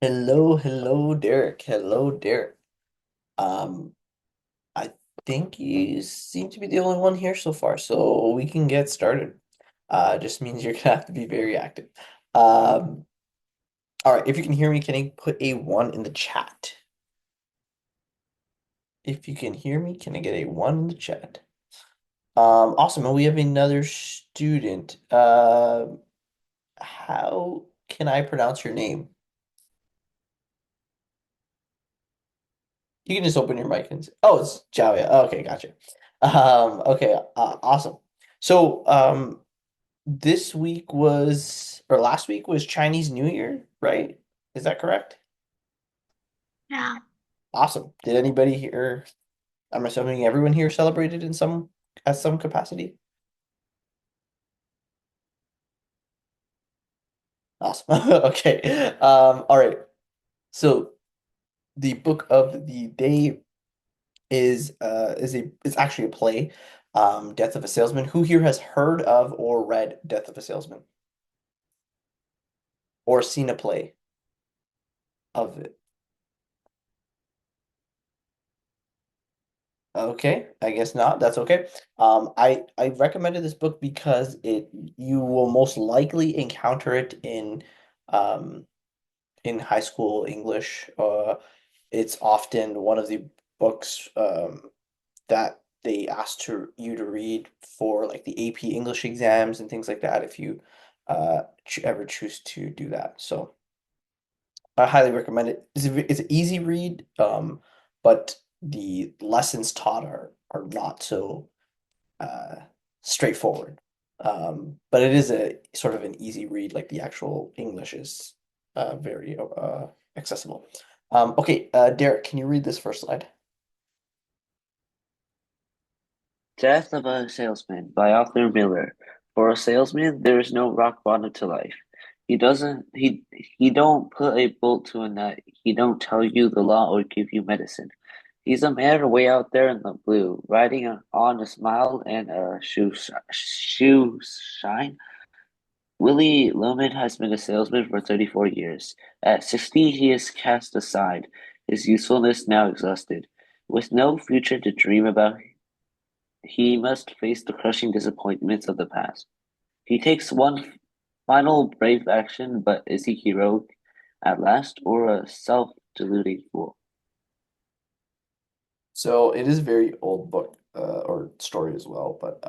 Hello, Derek. Hello, Derek. Um, I think you seem to be the only one here so far, so we can get started. Just means you're gonna have to be very active. Um, all right, if you can hear me, can you put a one in the chat? If you can hear me, can I get a one in the chat? Awesome. And we have another student. How can I pronounce your name? You can just open your mic and say, oh, it's Javia. Okay, gotcha. Okay, awesome. So, this week was, or last week was Chinese New Year, right? Is that correct? Yeah. Awesome. Did anybody here, I'm assuming everyone here celebrated in at some capacity? Awesome. Okay. All right. So the book of the day is actually a play, Death of a Salesman. Who here has heard of or read Death of a Salesman or seen a play of it? Okay, I guess not. That's okay. I recommended this book because it you will most likely encounter it um in high school English. It's often one of the books that they ask you to read for like the AP English exams and things like that if you ch ever choose to do that. So I highly recommend it. It's an easy read, but the lessons taught are not so uh, straightforward. But it is a sort of an easy read, like the actual English is very accessible. Okay, Derek, can you read this first slide? Death of a Salesman by Arthur Miller. For a salesman, there is no rock bottom to life. He don't put a bolt to a nut. He don't tell you the law or give you medicine. He's a man way out there in the blue, riding on a smile and a shoe shine. Willie Loman has been a salesman for 34 years. At 60, he is cast aside, his usefulness now exhausted. With no future to dream about, he must face the crushing disappointments of the past. He takes one final brave action, but is he heroic at last or a self-deluding fool? So it is a very old book or story as well, but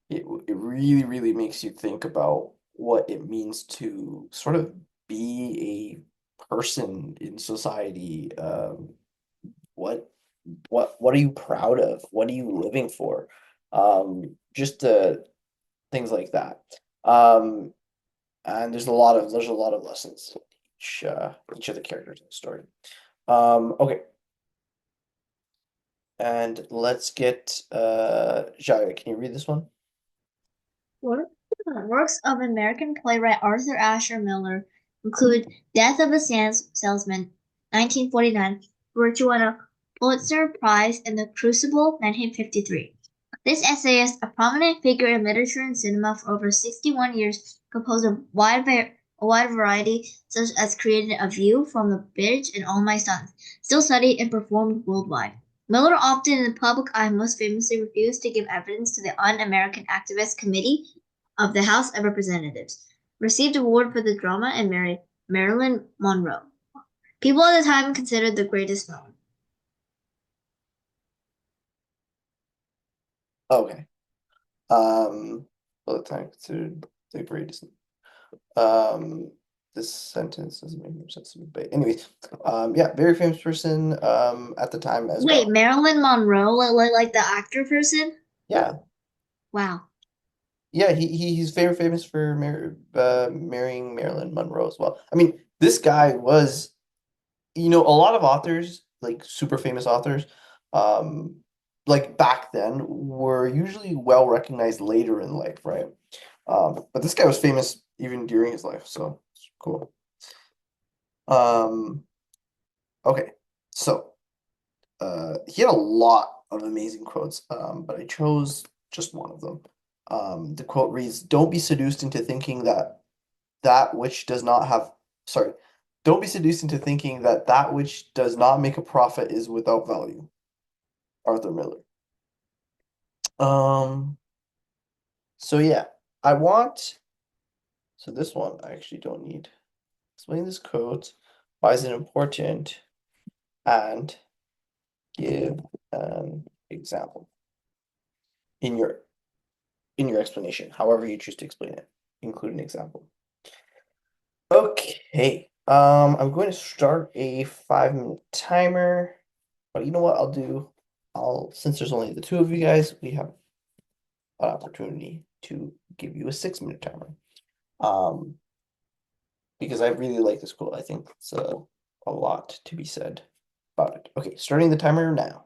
it really makes you think about what it means to sort of be a person in society. What what are you proud of? What are you living for? Just things like that. Um, and there's a lot of lessons in each of the characters in the story. Okay, and let's get Jaya, can you read this one? Works of American playwright Arthur Asher Miller include Death of a Salesman, 1949, which won a Pulitzer Prize, and The Crucible, 1953. This essayist, a prominent figure in literature and cinema for over 61 years, composed a wide variety, such as created A View from the Bridge and All My Sons, still studied and performed worldwide. Miller, often in the public eye, most famously refused to give evidence to the Un-American Activist Committee of the House of Representatives, received award for the drama, and married Marilyn Monroe. People at the time considered the greatest known. Okay. Well, the time considered the greatest. Um, this sentence doesn't make much sense to me, but anyways, yeah, very famous person at the time as Wait, well. Marilyn Monroe, like the actor person? Yeah, Wow. yeah, he's very famous for marrying Marilyn Monroe as well. I mean, this guy was, a lot of authors, like super famous authors, um, like back then were usually well recognized later in life, right? But this guy was famous even during his life, so it's cool. Um, okay, so he had a lot of amazing quotes, but I chose just one of them. The quote reads, "Don't be seduced into thinking that which does not have, sorry, Don't be seduced into thinking that that which does not make a profit is without value. Arthur Miller. Um, so yeah, I want, so this one I actually don't need. Explain this quote. Why is it important? And give an example in your explanation, however you choose to explain it. Include an example. Okay. I'm going to start a 5-minute timer. But you know what I'll do? Since there's only the two of you guys, we have an opportunity to give you a 6-minute timer. Um, because I really like this quote. I think it's a lot to be said about it. Okay, starting the timer now.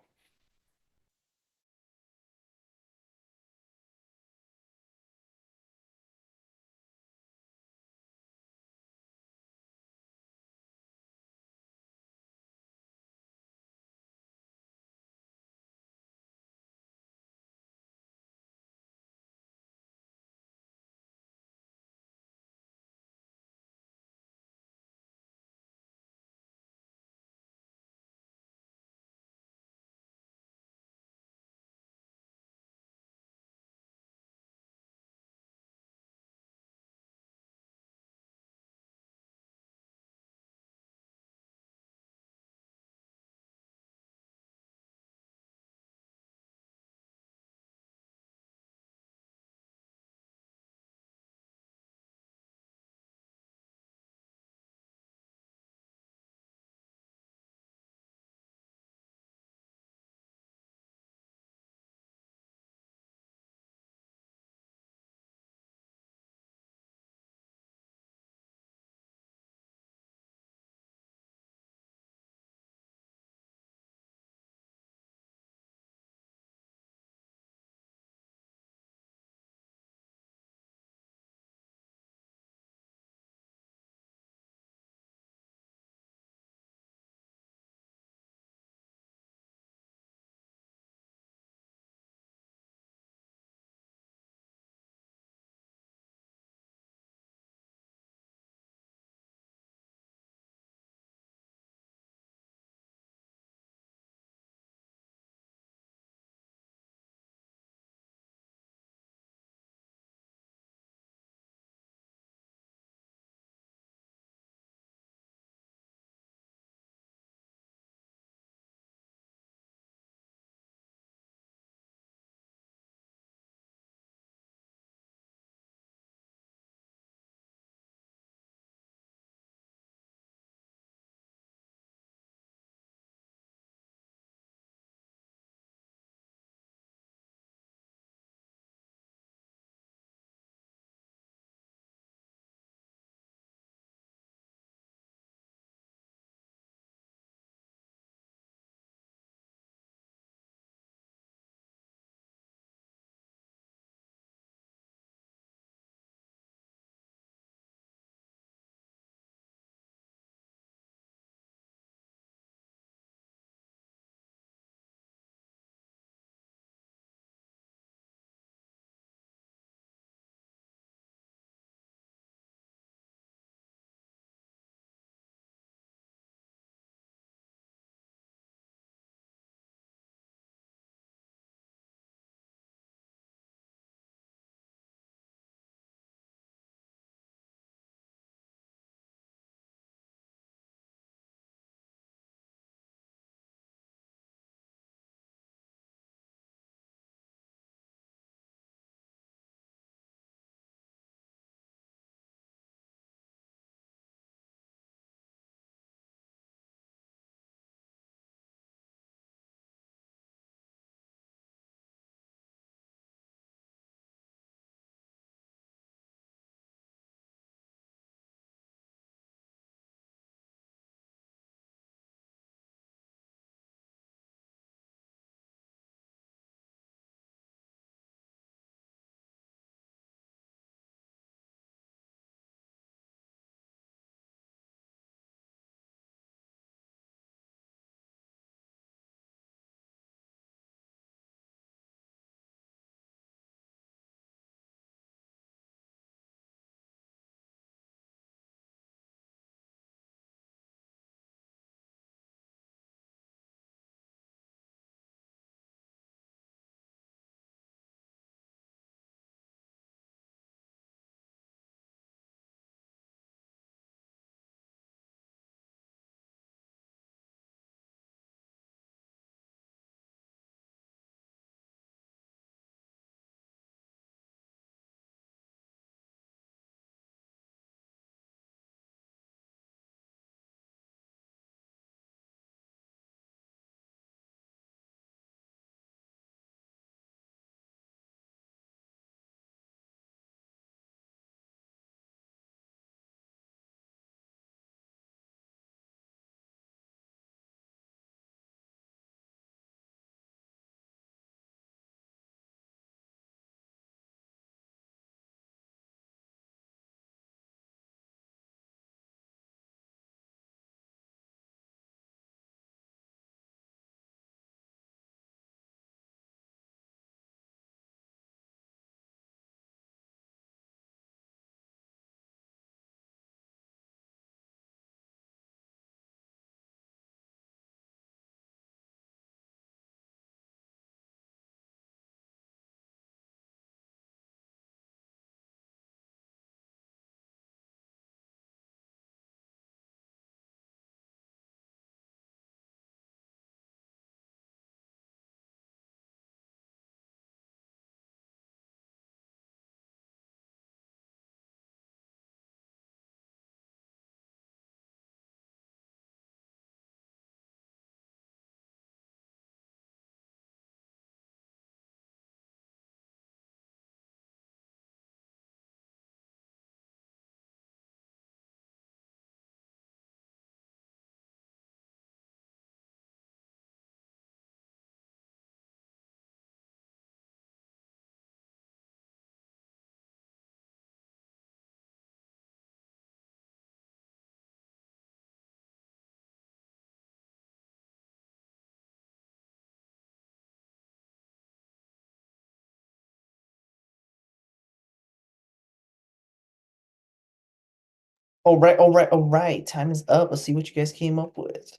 all right. Time is up. Let's see what you guys came up with.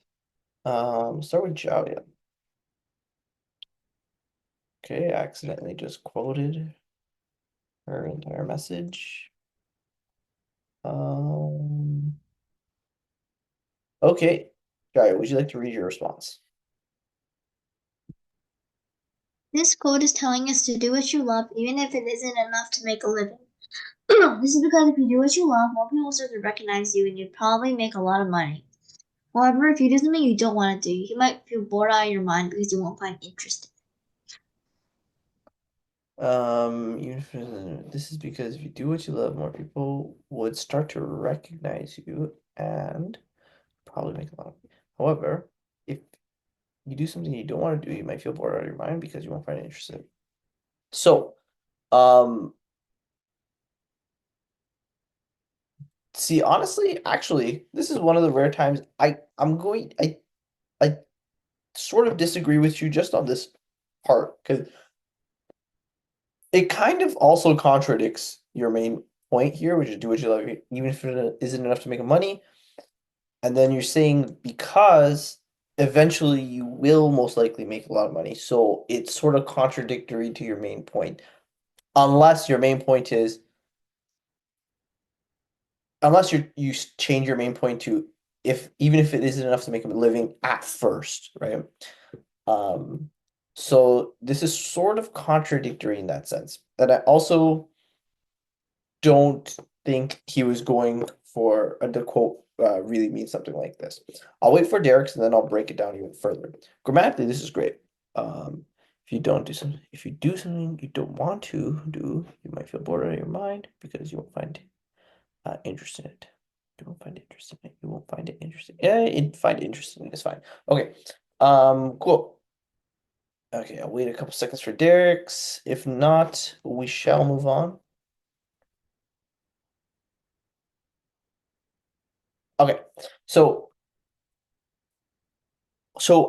Start with Jaya. Okay, I accidentally just quoted her entire message. Um, okay. Jaya, would you like to read your response? This quote is telling us to do what you love, even if it isn't enough to make a living. This is because if you do what you love, more people will start to recognize you and you'd probably make a lot of money. However, if you do something you don't want to do, you might feel bored out of your mind because you won't find interest. This is because if you do what you love, more people would start to recognize you and probably make a lot of money. However, if you do something you don't want to do, you might feel bored out of your mind because you won't find it interesting. So, um, see, honestly, actually, this is one of the rare times I sort of disagree with you just on this part because it kind of also contradicts your main point here, which is do what you love, even if it isn't enough to make money. And then you're saying because eventually you will most likely make a lot of money. So it's sort of contradictory to your main point. Unless your main point is, unless you change your main point to if even if it isn't enough to make a living at first, right? Um, so this is sort of contradictory in that sense. And I also don't think he was going for the quote really means something like this. I'll wait for Derek's and then I'll break it down even further. Grammatically, this is great. If you do something you don't want to do, you might feel bored out of your mind because you won't find interest in it. You won't find it interesting. You won't find it interesting. Yeah, find it interesting. It's fine. Okay. Cool. Okay, I'll wait a couple seconds for Derek's. If not, we shall move on. Okay, so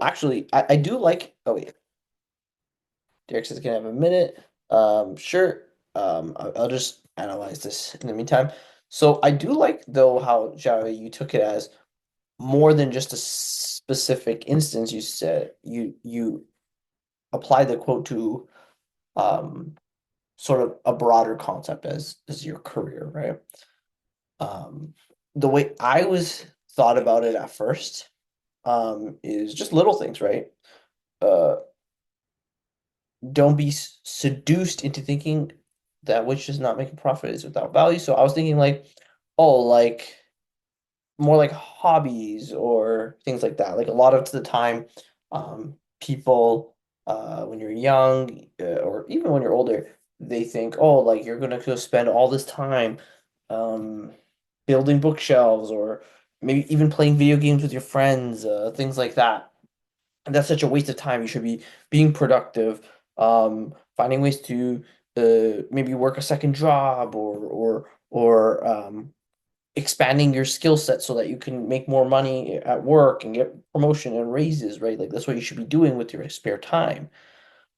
actually, I do like. Oh wait, Derek says can I have a minute. Sure. I'll just analyze this in the meantime. So I do like though how Java you took it as more than just a specific instance. You said you applied the quote to sort of a broader concept as your career, right? Um, the way I was thought about it at first is just little things, right? Uh, don't be seduced into thinking that which does not make a profit is without value. So I was thinking like, oh, like more like hobbies or things like that. Like a lot of the time, people when you're young or even when you're older, they think, oh, like you're gonna go spend all this time um, building bookshelves or maybe even playing video games with your friends, things like that. And that's such a waste of time. You should be being productive, finding ways to maybe work a second job or expanding your skill set so that you can make more money at work and get promotion and raises, right? Like that's what you should be doing with your spare time.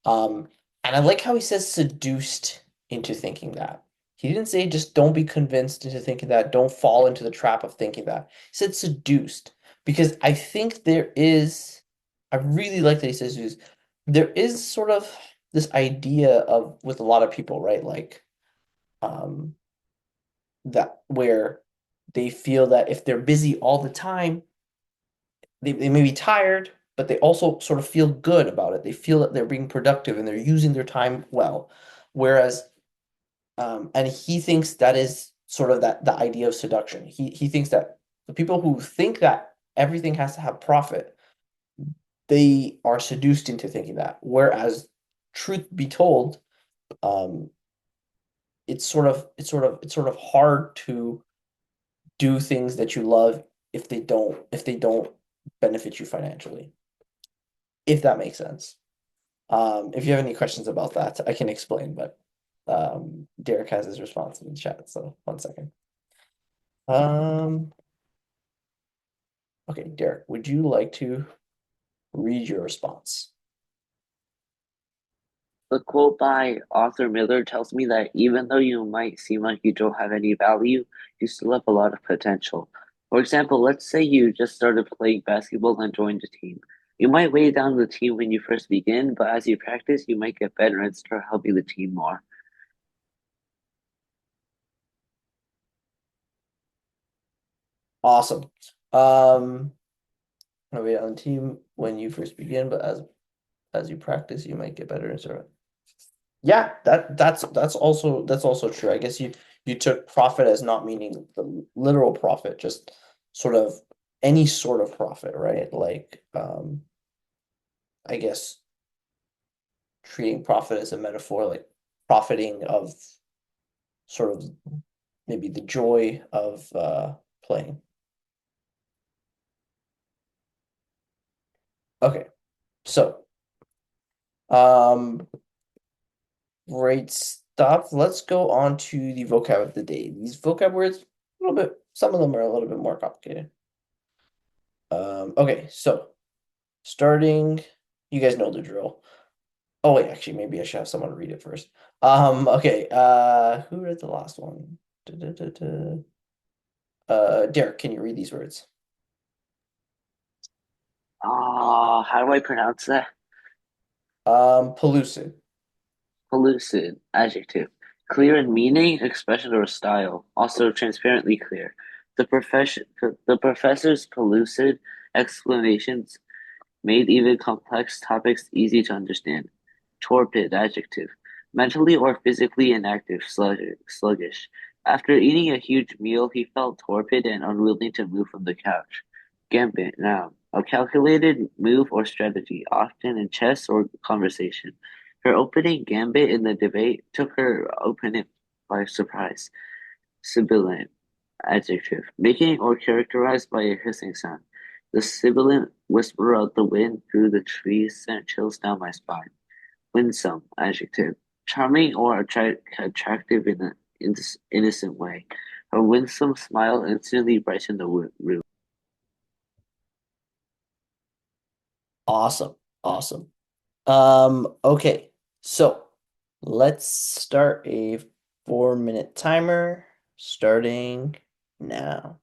Um, and I like how he says seduced into thinking that. He didn't say just don't be convinced into thinking that, don't fall into the trap of thinking that. He said seduced because I think I really like that he says seduced. There is sort of this idea of with a lot of people, right? Like um that where they feel that if they're busy all the time, they may be tired, but they also sort of feel good about it. They feel that they're being productive and they're using their time well. Whereas, and he thinks that is sort of that the idea of seduction. He thinks that the people who think that everything has to have profit, they are seduced into thinking that. Whereas, truth be told, um, it's sort of hard to do things that you love if they don't benefit you financially, if that makes sense. If you have any questions about that, I can explain, but Derek has his response in the chat, so one second. Um, okay, Derek, would you like to read your response? The quote by Arthur Miller tells me that even though you might seem like you don't have any value, you still have a lot of potential. For example, let's say you just started playing basketball and joined a team. You might weigh down the team when you first begin, but as you practice, you might get better and start helping the team more. Awesome. Wait on the team when you first begin, but as you practice, you might get better and sort of. Yeah, that's also true. I guess you took profit as not meaning the literal profit, just sort of any sort of profit, right? Like I guess treating profit as a metaphor, like profiting of sort of maybe the joy of playing. Okay, so um great stuff. Let's go on to the vocab of the day. These vocab words, a little bit, some of them are a little bit more complicated. Okay, so starting, you guys know the drill. Oh wait, actually, maybe I should have someone read it first. Okay, who read the last one? Derek, can you read these words? How do I pronounce that? Pellucid. Pellucid, adjective. Clear in meaning, expression, or style. Also transparently clear. The professor's pellucid explanations made even complex topics easy to understand. Torpid, adjective. Mentally or physically inactive, sluggish. After eating a huge meal, he felt torpid and unwilling to move from the couch. Gambit, noun. A calculated move or strategy, often in chess or conversation. Her opening gambit in the debate took her opponent by surprise. Sibilant, adjective, making or characterized by a hissing sound. The sibilant whisper of the wind through the trees sent chills down my spine. Winsome, adjective, charming or attractive in an innocent way. Her winsome smile instantly brightened the room. Awesome. Awesome. Okay, so let's start a 4-minute timer starting now.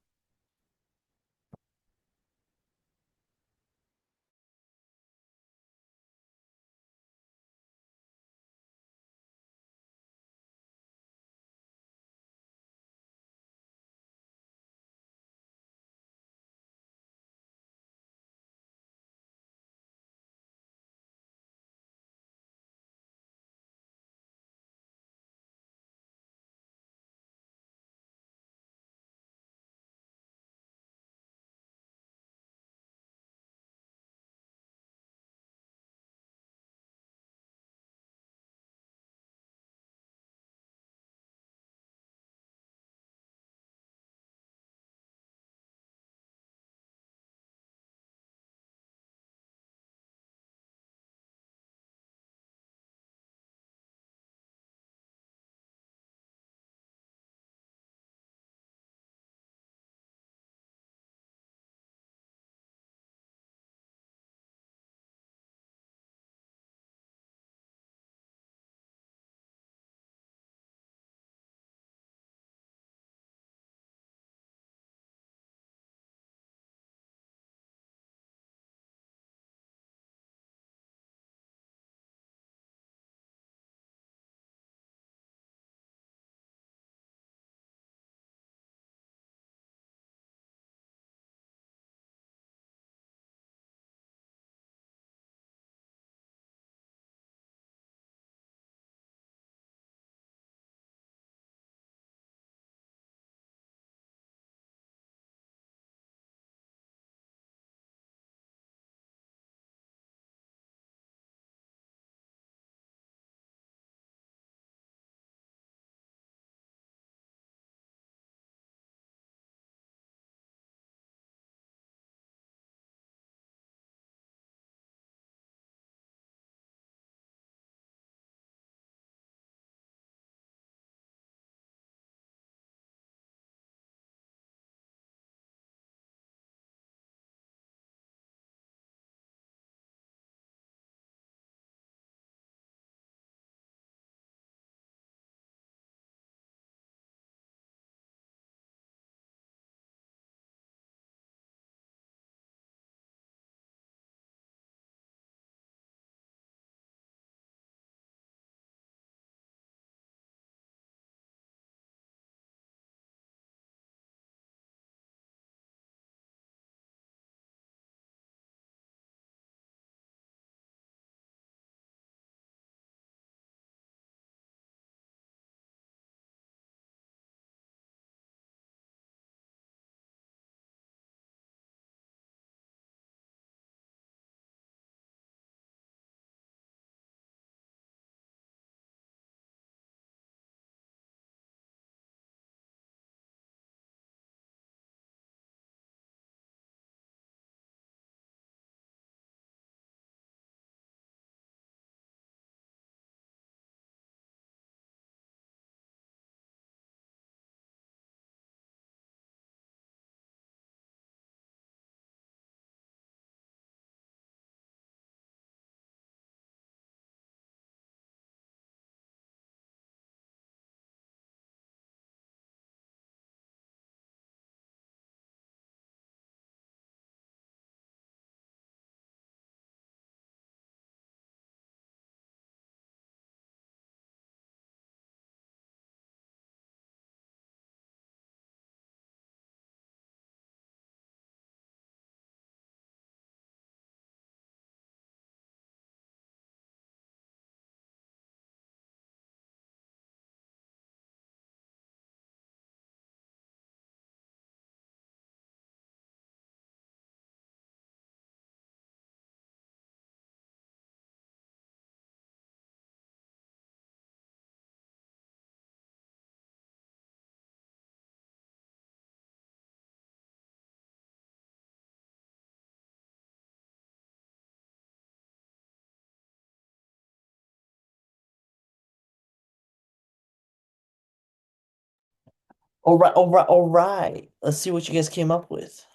All right, all right, all right. Let's see what you guys came up with.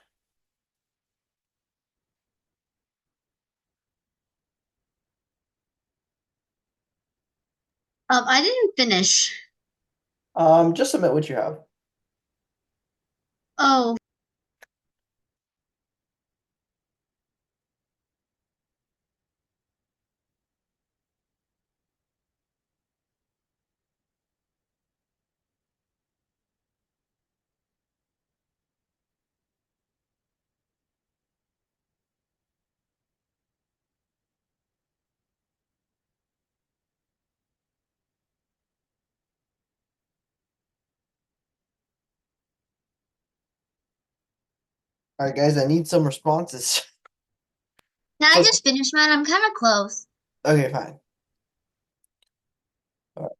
I didn't finish. Just submit what you have. Oh, All right, guys, I need some responses. can I So, just finish mine? I'm kind of close. okay, fine. All right.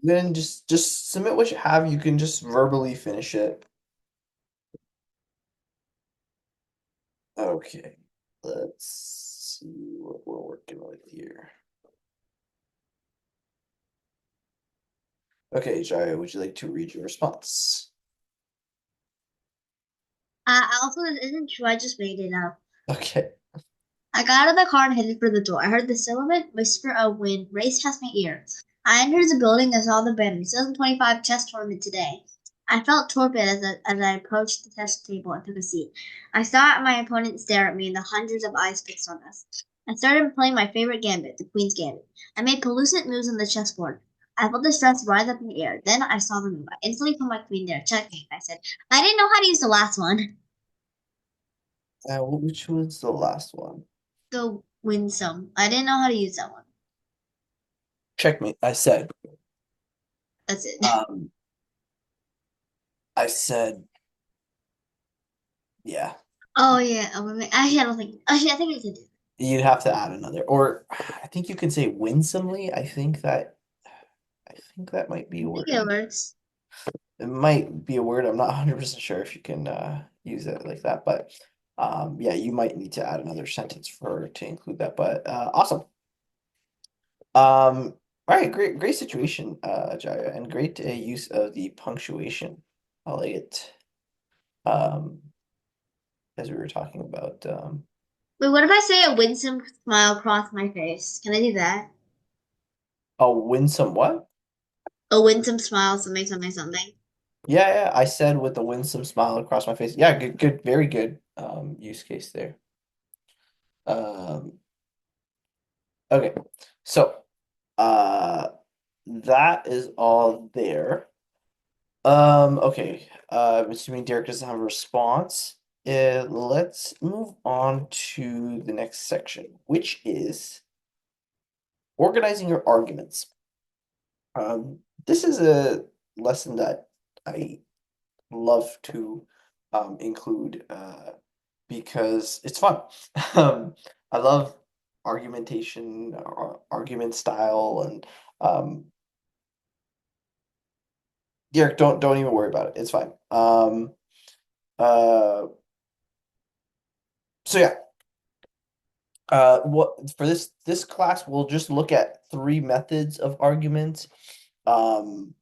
Then just submit what you have. You can just verbally finish it. Okay. Let's see what we're working with here. Okay, Jaya, would you like to read your response? Also, this isn't true. I just made it up. Okay. I got out of the car and headed for the door. I heard the sibilant whisper of wind race past my ear. I entered the building and saw the banner, 2025 chess tournament today. I felt torpid as I approached the test table and took a seat. I saw my opponent stare at me and the hundreds of eyes fixed on us. I started playing my favorite gambit, the Queen's Gambit. I made pellucid moves on the chessboard. I felt the stress rise up in the air. Then I saw the move. I instantly put my queen there, checkmate. I said, I didn't know how to use the last one. Which was the last one? The winsome. I didn't know how to use that one. Checkmate, I said. That's it. Um, I said, yeah. Oh yeah, actually, I don't think. Actually, I think I could do. You'd have to add another, or I think you can say winsomely. I think that might be a I think word. it works. It might be a word. I'm not 100% sure if you can use it like that, but yeah, you might need to add another sentence for to include that. But awesome. All right, great situation, Jaya, and great use of the punctuation. I like it. Um, as we were talking about, Wait, what if I say a winsome smile crossed my face? Can I do that? oh, winsome what? A winsome smile, something, something, something. Yeah, yeah, I said with a winsome smile across my face. Yeah, good, very good use case there. Um, okay, so uh that is all there. Okay. Assuming Derek doesn't have a response, let's move on to the next section, which is organizing your arguments. This is a lesson that I love to include because it's fun. I love argumentation, argument style, and Derek, don't even worry about it. It's fine. Uh, so yeah, what for this class we'll just look at three methods of arguments. um,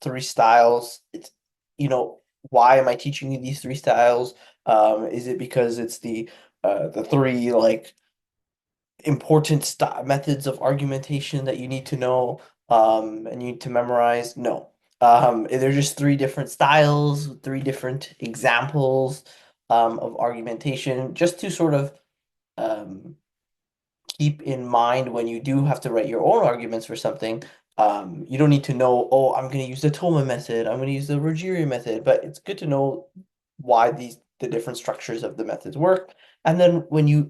three styles. It's, why am I teaching you these three styles? Is it because it's the three like important methods of argumentation that you need to know and you need to memorize? No. They're just three different styles, three different examples of argumentation, just to sort of um, keep in mind when you do have to write your own arguments for something. You don't need to know, oh, I'm going to use the Tolman method, I'm going to use the Ruggiero method, but it's good to know why the different structures of the methods work. And then when you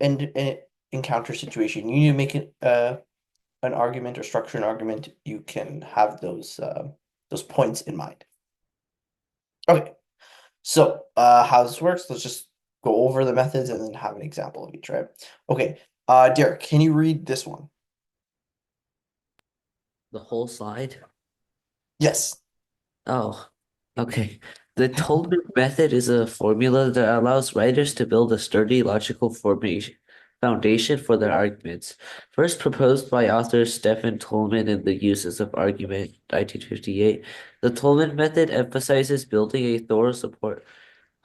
encounter a situation, you need to make it an argument or structure an argument. You can have those points in mind. Okay, so how this works? Let's just go over the methods and then have an example of each, right? Okay, Derek, can you read this one? The whole slide? Yes. Oh, okay. The Tolman method is a formula that allows writers to build a sturdy logical formation foundation for their arguments. First proposed by author Stephen Tolman in The Uses of Argument, 1958, the Tolman method emphasizes building a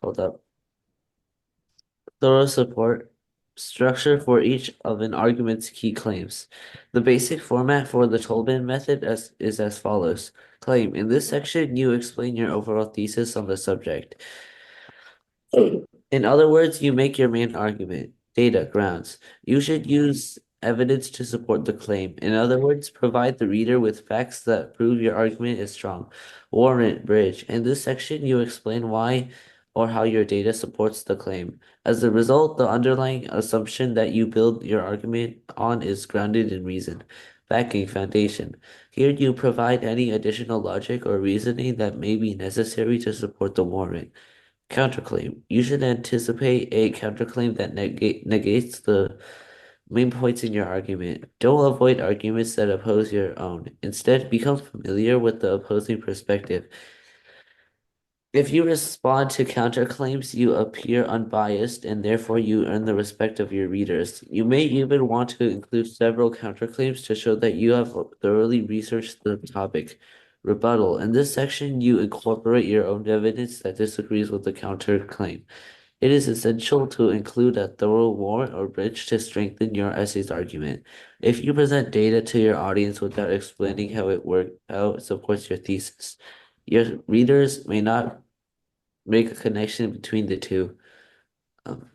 hold up, thorough support structure for each of an argument's key claims. The basic format for the Tolman method is as follows. Claim. In this section, you explain your overall thesis on the subject. In other words, you make your main argument. Data, grounds. You should use evidence to support the claim. In other words, provide the reader with facts that prove your argument is strong. Warrant, bridge. In this section, you explain why or how your data supports the claim. As a result, the underlying assumption that you build your argument on is grounded in reason. Backing, foundation. Here you provide any additional logic or reasoning that may be necessary to support the warrant. Counterclaim. You should anticipate a counterclaim that negates the main points in your argument. Don't avoid arguments that oppose your own. Instead, become familiar with the opposing perspective. If you respond to counterclaims, you appear unbiased and therefore you earn the respect of your readers. You may even want to include several counterclaims to show that you have thoroughly researched the topic. Rebuttal. In this section, you incorporate your own evidence that disagrees with the counterclaim. It is essential to include a thorough warrant or bridge to strengthen your essay's argument. If you present data to your audience without explaining how it supports your thesis, your readers may not make a connection between the two, um,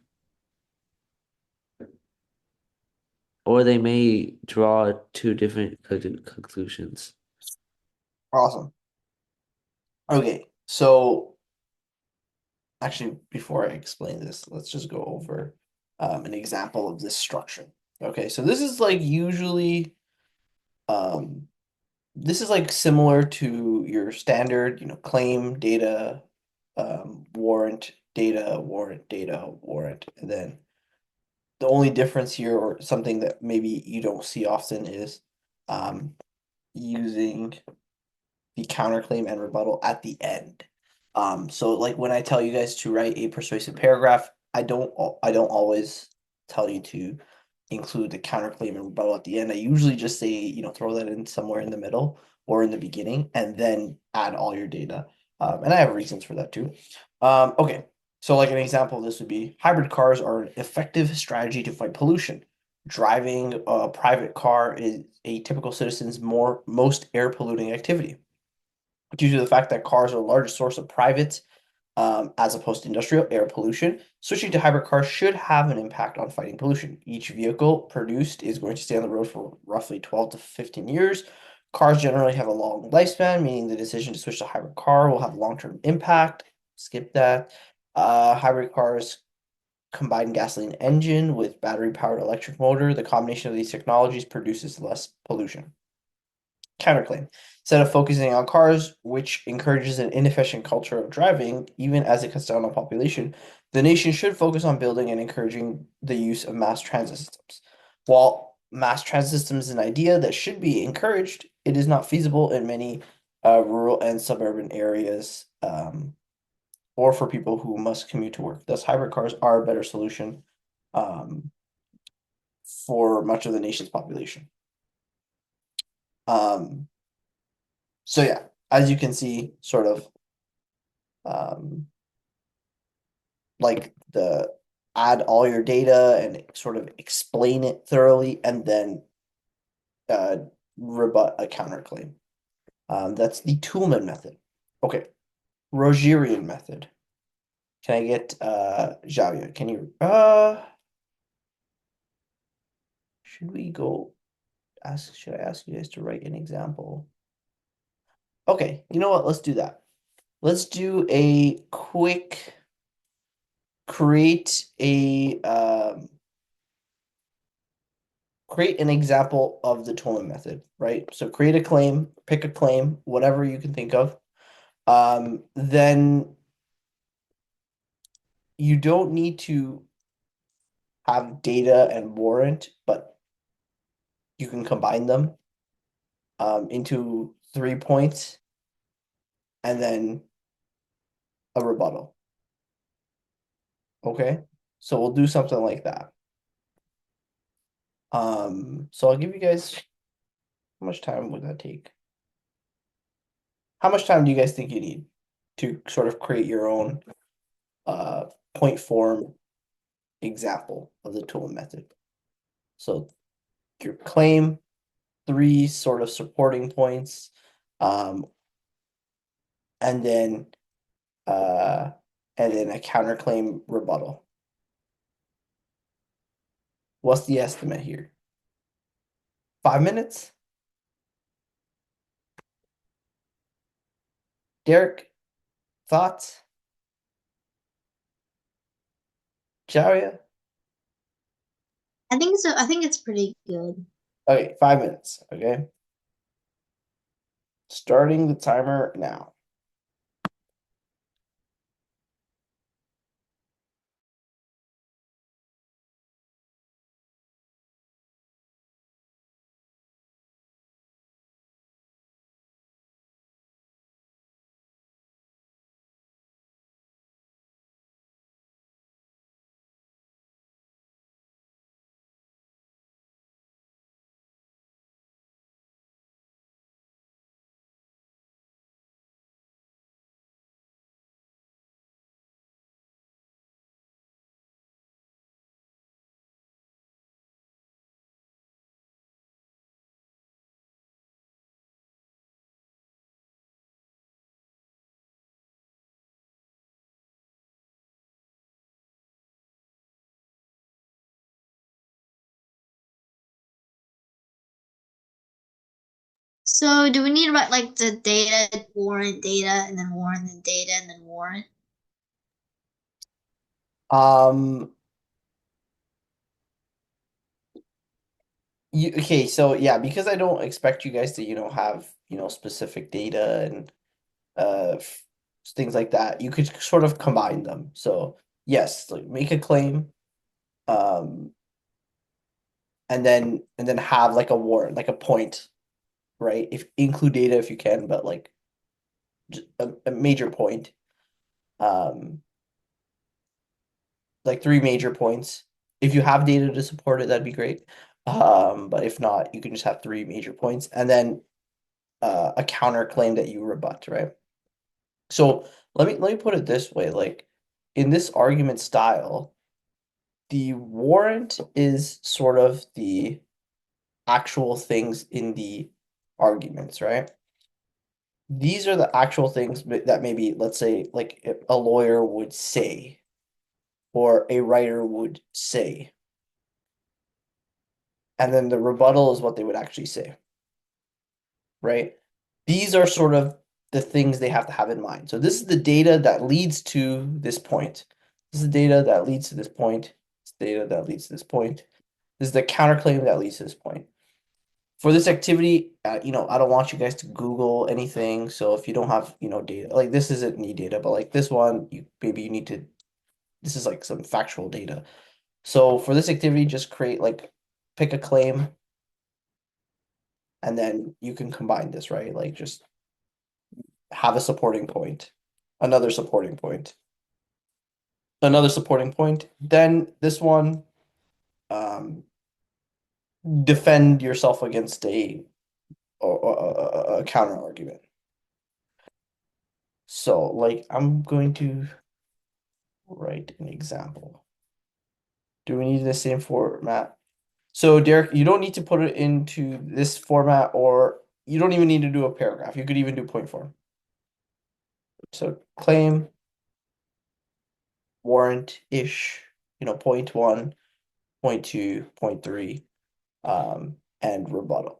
or they may draw two different conclusions. Awesome. Okay, so actually, before I explain this, let's just go over an example of this structure. Okay, so this is like usually this is like similar to your standard, claim data, warrant data, warrant data, warrant, and then the only difference here, or something that maybe you don't see often, is using the counterclaim and rebuttal at the end. So like when I tell you guys to write a persuasive paragraph, I don't always tell you to include the counterclaim and rebuttal at the end. I usually just say, throw that in somewhere in the middle or in the beginning, and then add all your data. And I have reasons for that too. Okay, so like an example of this would be hybrid cars are an effective strategy to fight pollution. Driving a private car is a typical citizen's most air polluting activity due to the fact that cars are the largest source of private as opposed to industrial air pollution. Switching to hybrid cars should have an impact on fighting pollution. Each vehicle produced is going to stay on the road for roughly 12 to 15 years. Cars generally have a long lifespan, meaning the decision to switch to hybrid car will have long-term impact. Skip that. Hybrid cars combine gasoline engine with battery-powered electric motor. The combination of these technologies produces less pollution. Counterclaim. Instead of focusing on cars, which encourages an inefficient culture of driving, even as it cuts down on population, the nation should focus on building and encouraging the use of mass transit systems. While mass transit systems is an idea that should be encouraged, it is not feasible in many rural and suburban areas, or for people who must commute to work. Thus, hybrid cars are a better solution um, for much of the nation's population. Um, So yeah, as you can see, sort of like the add all your data and sort of explain it thoroughly and then rebut a counterclaim. That's the Toolman method. Okay, Rogerian method. Can I get Xavier? Can you should we go should I ask you guys to write an example? Okay, you know what? Let's do that. Let's do a quick create an example of the Toolman method, right? So create a claim, pick a claim, whatever you can think of. Then you don't need to have data and warrant, but you can combine them into 3 points and then a rebuttal. Okay, so we'll do something like that. So I'll give you guys, how much time would that take? How much time do you guys think you need to sort of create your own point form example of the Toolman method? So your claim, 3 sort of supporting points, and then a counterclaim rebuttal. What's the estimate here? 5 minutes? Derek, thoughts? Jaria? I think so. I think it's pretty good. Okay, 5 minutes. Okay. Starting the timer now. So do we need to write like the data, warrant data, and then warrant the data, and then warrant? Okay, so yeah, because I don't expect you guys to, have, specific data and things like that, you could sort of combine them. So yes, like make a claim, um, and then have like a warrant, like a point, right? If include data if you can, but like a major point, um, like 3 major points. If you have data to support it, that'd be great. But if not, you can just have 3 major points, and then a counterclaim that you rebut, right? So let me put it this way, like in this argument style, the warrant is sort of the actual things in the arguments, right? These are the actual things that maybe, let's say, like a lawyer would say or a writer would say. And then the rebuttal is what they would actually say, right? These are sort of the things they have to have in mind. So this is the data that leads to this point. This is the data that leads to this point. This data that leads to this point. This is the counterclaim that leads to this point. For this activity, I don't want you guys to Google anything. So if you don't have, data, like this isn't need data, but like this one, maybe you need to, this is like some factual data. So for this activity, just pick a claim, and then you can combine this, right? Like just have a supporting point, another supporting point, another supporting point. Then this one, um, defend yourself against a counter argument, So, like, I'm going to write an example. Do we need the same format? So, Derek, you don't need to put it into this format, or you don't even need to do a paragraph. You could even do point form. So, claim, warrant-ish, point one, point two, point three, and rebuttal.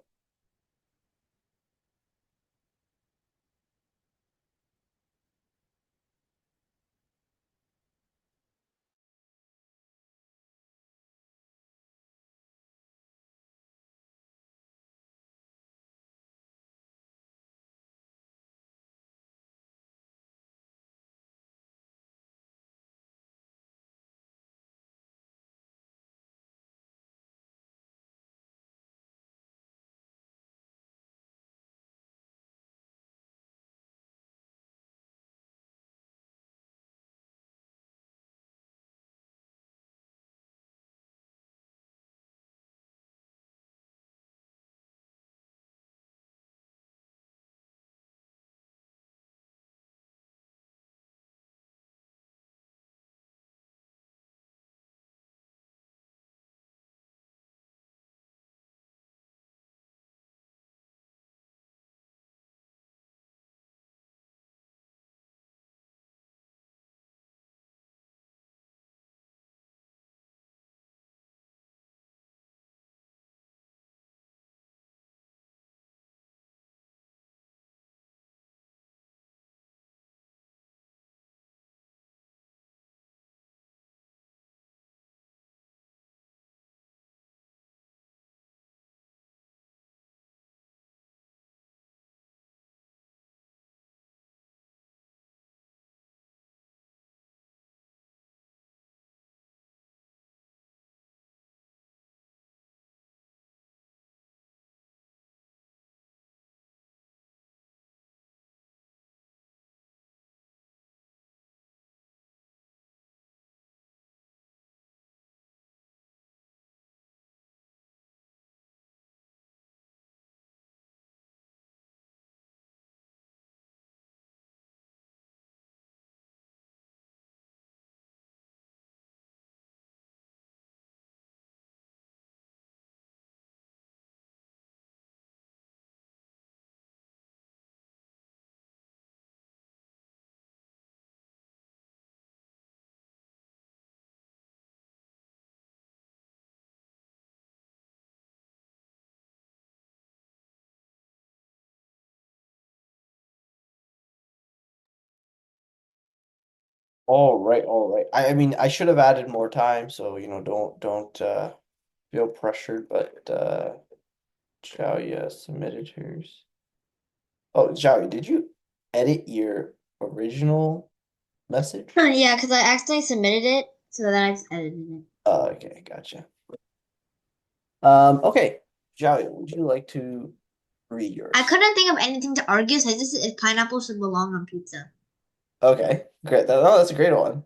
All right, all right. I mean, I should have added more time, so don't feel pressured, but Xiaoya submitted hers. Oh, Xiaoya, did you edit your original message? Yeah, because I accidentally submitted it, so then I just edited it. Oh, okay, gotcha. Okay, Xiaoya, would you like to read yours? I couldn't think of anything to argue, so I just said pineapple should belong on pizza. Okay, great. That's a great one.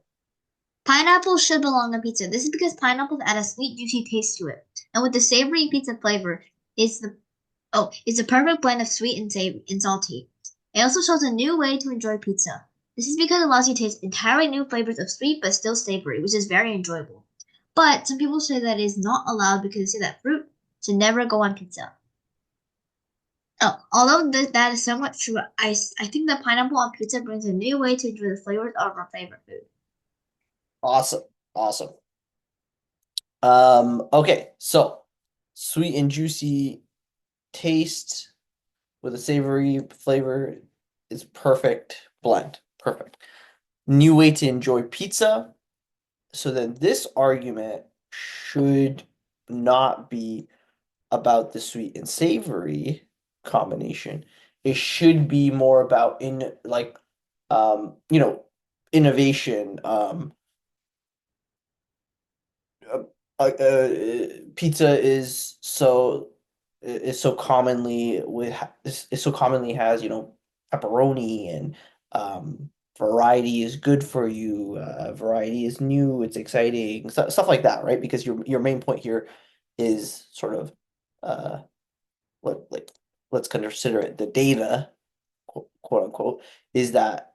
Pineapple should belong on pizza. This is because pineapples add a sweet, juicy taste to it. And with the savory pizza flavor, it's a perfect blend of sweet and salty. It also shows a new way to enjoy pizza. This is because it allows you to taste entirely new flavors of sweet but still savory, which is very enjoyable. But some people say that it is not allowed because they say that fruit should never go on pizza. Oh, although that is somewhat true, I think that pineapple on pizza brings a new way to enjoy the flavors of our favorite food. Awesome, awesome. Okay, so sweet and juicy taste with a savory flavor is perfect blend. Perfect. New way to enjoy pizza. So then this argument should not be about the sweet and savory combination. It should be more about um, you know, innovation, uh, pizza is so commonly is so commonly has pepperoni, and variety is good for you, variety is new, it's exciting, stuff like that, right? Because your main point here is sort of uh let like let's consider it the data, quote unquote, is that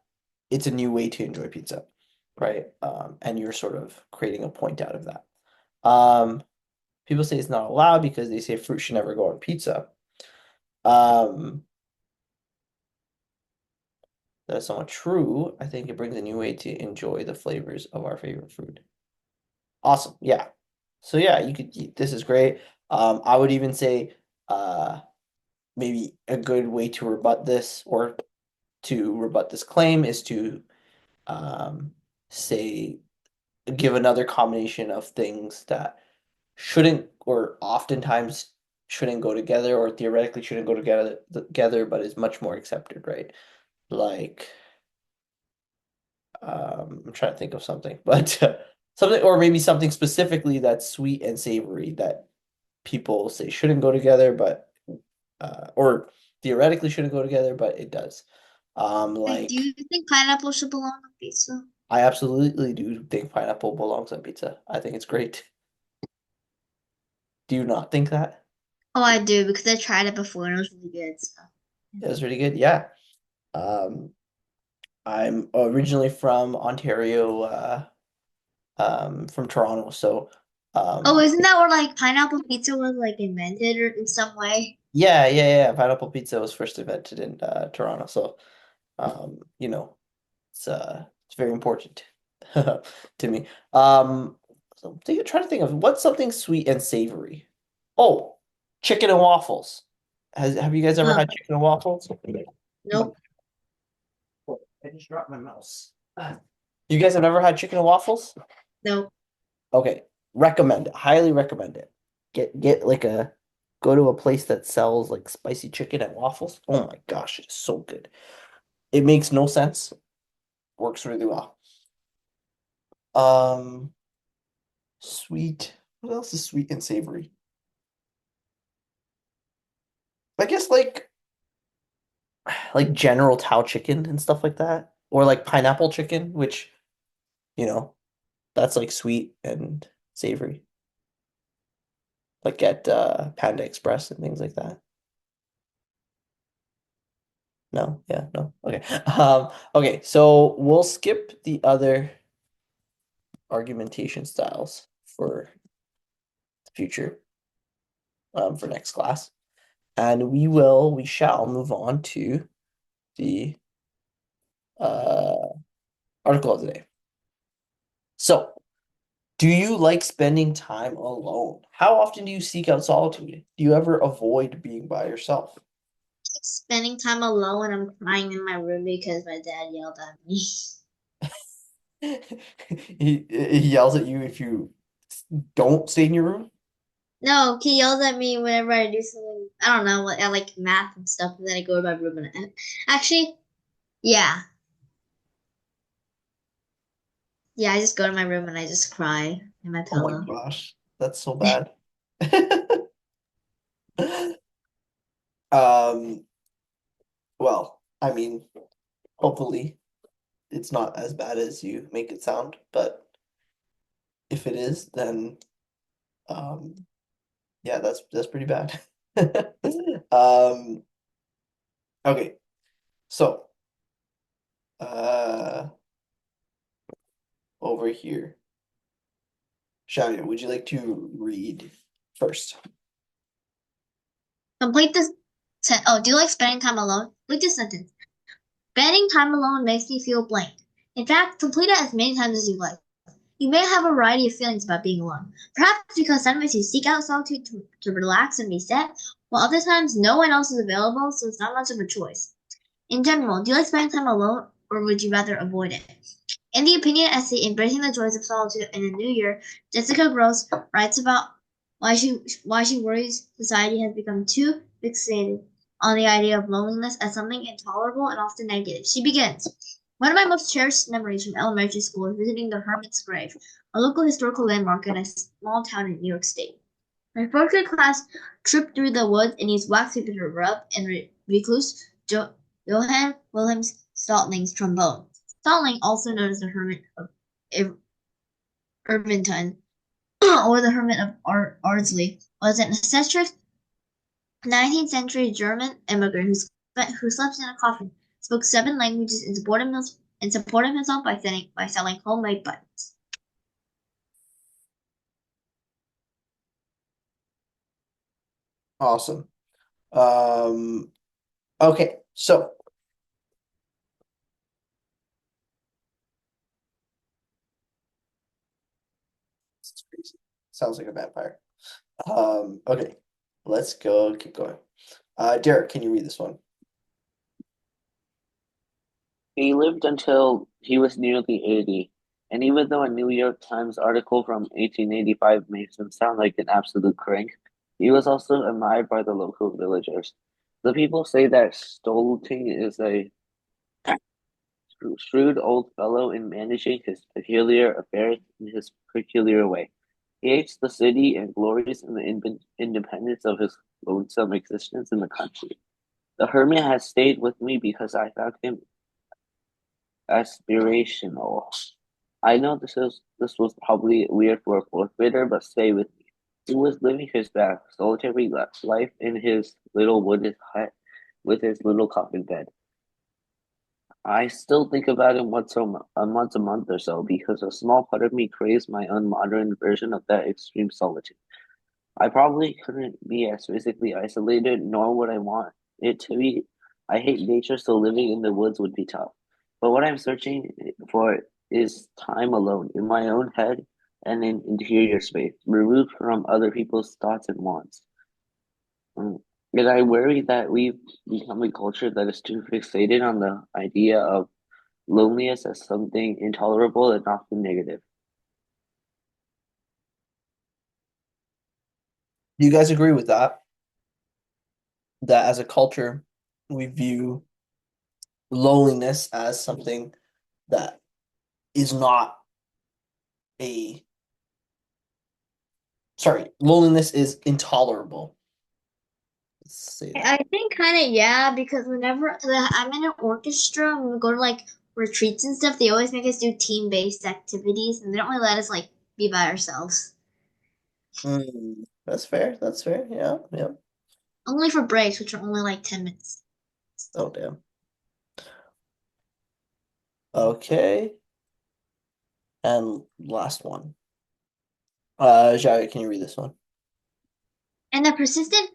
it's a new way to enjoy pizza, right? And you're sort of creating a point out of that. People say it's not allowed because they say fruit should never go on pizza. That's somewhat true. I think it brings a new way to enjoy the flavors of our favorite food. Awesome. Yeah. So yeah, this is great. I would even say maybe a good way to rebut this or to rebut this claim is to say give another combination of things that shouldn't or oftentimes shouldn't go together or theoretically shouldn't go together but is much more accepted, right? Like I'm trying to think of something, but something or maybe something specifically that's sweet and savory that people say shouldn't go together, but or theoretically shouldn't go together, but it does. Like, do you think pineapple should belong on pizza? I absolutely do think pineapple belongs on pizza. I think it's great. Do you not think that? Oh, I do because I tried it before and it was really good. So. It was really good. Yeah. I'm originally from Ontario, from Toronto, so Oh, isn't that where like pineapple pizza was like invented or in some way? yeah. Pineapple pizza was first invented in Toronto, so you know, it's very important to me. So trying to think of what's something sweet and savory. Oh, chicken and waffles. Have you guys ever Oh, had chicken and waffles? nope. I just dropped my mouse. You guys have never had chicken and waffles? Nope. Okay, recommend it. Highly recommend it. Get like a go to a place that sells like spicy chicken and waffles. Oh my gosh, it's so good. It makes no sense. Works really well. Um, Sweet. What else is sweet and savory? I guess like General Tao chicken and stuff like that, or like pineapple chicken, which you know that's like sweet and savory, like at Panda Express and things like that. No, yeah, no. Okay. Okay, so we'll skip the other argumentation styles for the future, for next class. And we shall move on to the uh article of the day. So, do you like spending time alone? How often do you seek out solitude? Do you ever avoid being by yourself? Spending time alone and I'm crying in my room because my dad yelled at me. He yells at you if you don't stay in your room? No, he yells at me whenever I do something. I don't know, I like math and stuff, and then I go to my room and actually, yeah, yeah, I just go to my room and I just cry in my Oh my pillow. gosh, that's so bad. Um, well, I mean, hopefully it's not as bad as you make it sound, but if it is, then um yeah, that's pretty bad. Um, okay, so uh over here. Shavia, would you like to read first? Complete this. Oh, do you like spending time alone? Complete this sentence. Spending time alone makes me feel blank. In fact, complete it as many times as you like. You may have a variety of feelings about being alone. Perhaps because sometimes you seek out solitude to relax and reset, while other times no one else is available, so it's not much of a choice. In general, do you like spending time alone, or would you rather avoid it? In the opinion essay Embracing the Joys of Solitude in the New Year, Jessica Gross writes about why she worries society has become too fixated on the idea of loneliness as something intolerable and often negative. She begins, one of my most cherished memories from elementary school is visiting the Hermit's Grave, a local historical landmark in a small town in New York State. My fourth grade class tripped through the woods and used wax paper to rub and recluse Johann Wilhelm Stautling's trombone. Stautling, also known as the Hermit of Irvington or the Hermit of Ardsley, was an eccentric 19th century German immigrant who slept in a coffin, spoke 7 languages, and supported and supported himself by selling homemade buttons. Awesome. Okay, so this is crazy. Sounds like a vampire. Okay, let's go. Keep going. Derek, can you read this one? He lived until he was nearly 80, and even though a New York Times article from 1885 makes him sound like an absolute crank, he was also admired by the local villagers. The people say that Stolting is a shrewd old fellow in managing his peculiar affairs in his peculiar way. He hates the city and glories in the independence of his lonesome existence in the country. The hermit has stayed with me because I found him aspirational. I know this was probably weird for a fourth grader, but stay with me. He was living his best solitary life in his little wooden hut with his little coffin bed. I still think about him once a month or so because a small part of me craves my own modern version of that extreme solitude. I probably couldn't be as physically isolated, nor would I want it to be. I hate nature, so living in the woods would be tough. But what I'm searching for is time alone, in my own head and in interior space, removed from other people's thoughts and wants. Mm. And I worry that we've become a culture that is too fixated on the idea of loneliness as something intolerable and often negative. Do you guys agree with that? That as a culture, we view loneliness as something that is not a sorry, loneliness is intolerable. Let's say that. I think kind of yeah, because whenever I'm in an orchestra, when we go to like retreats and stuff, they always make us do team-based activities, and they don't really let us like be by ourselves. That's fair. That's fair. Yeah, yeah. Only for breaks, which are only like 10 minutes. Oh, damn. Okay. And last one. Jaya, can you read this one? And the persistent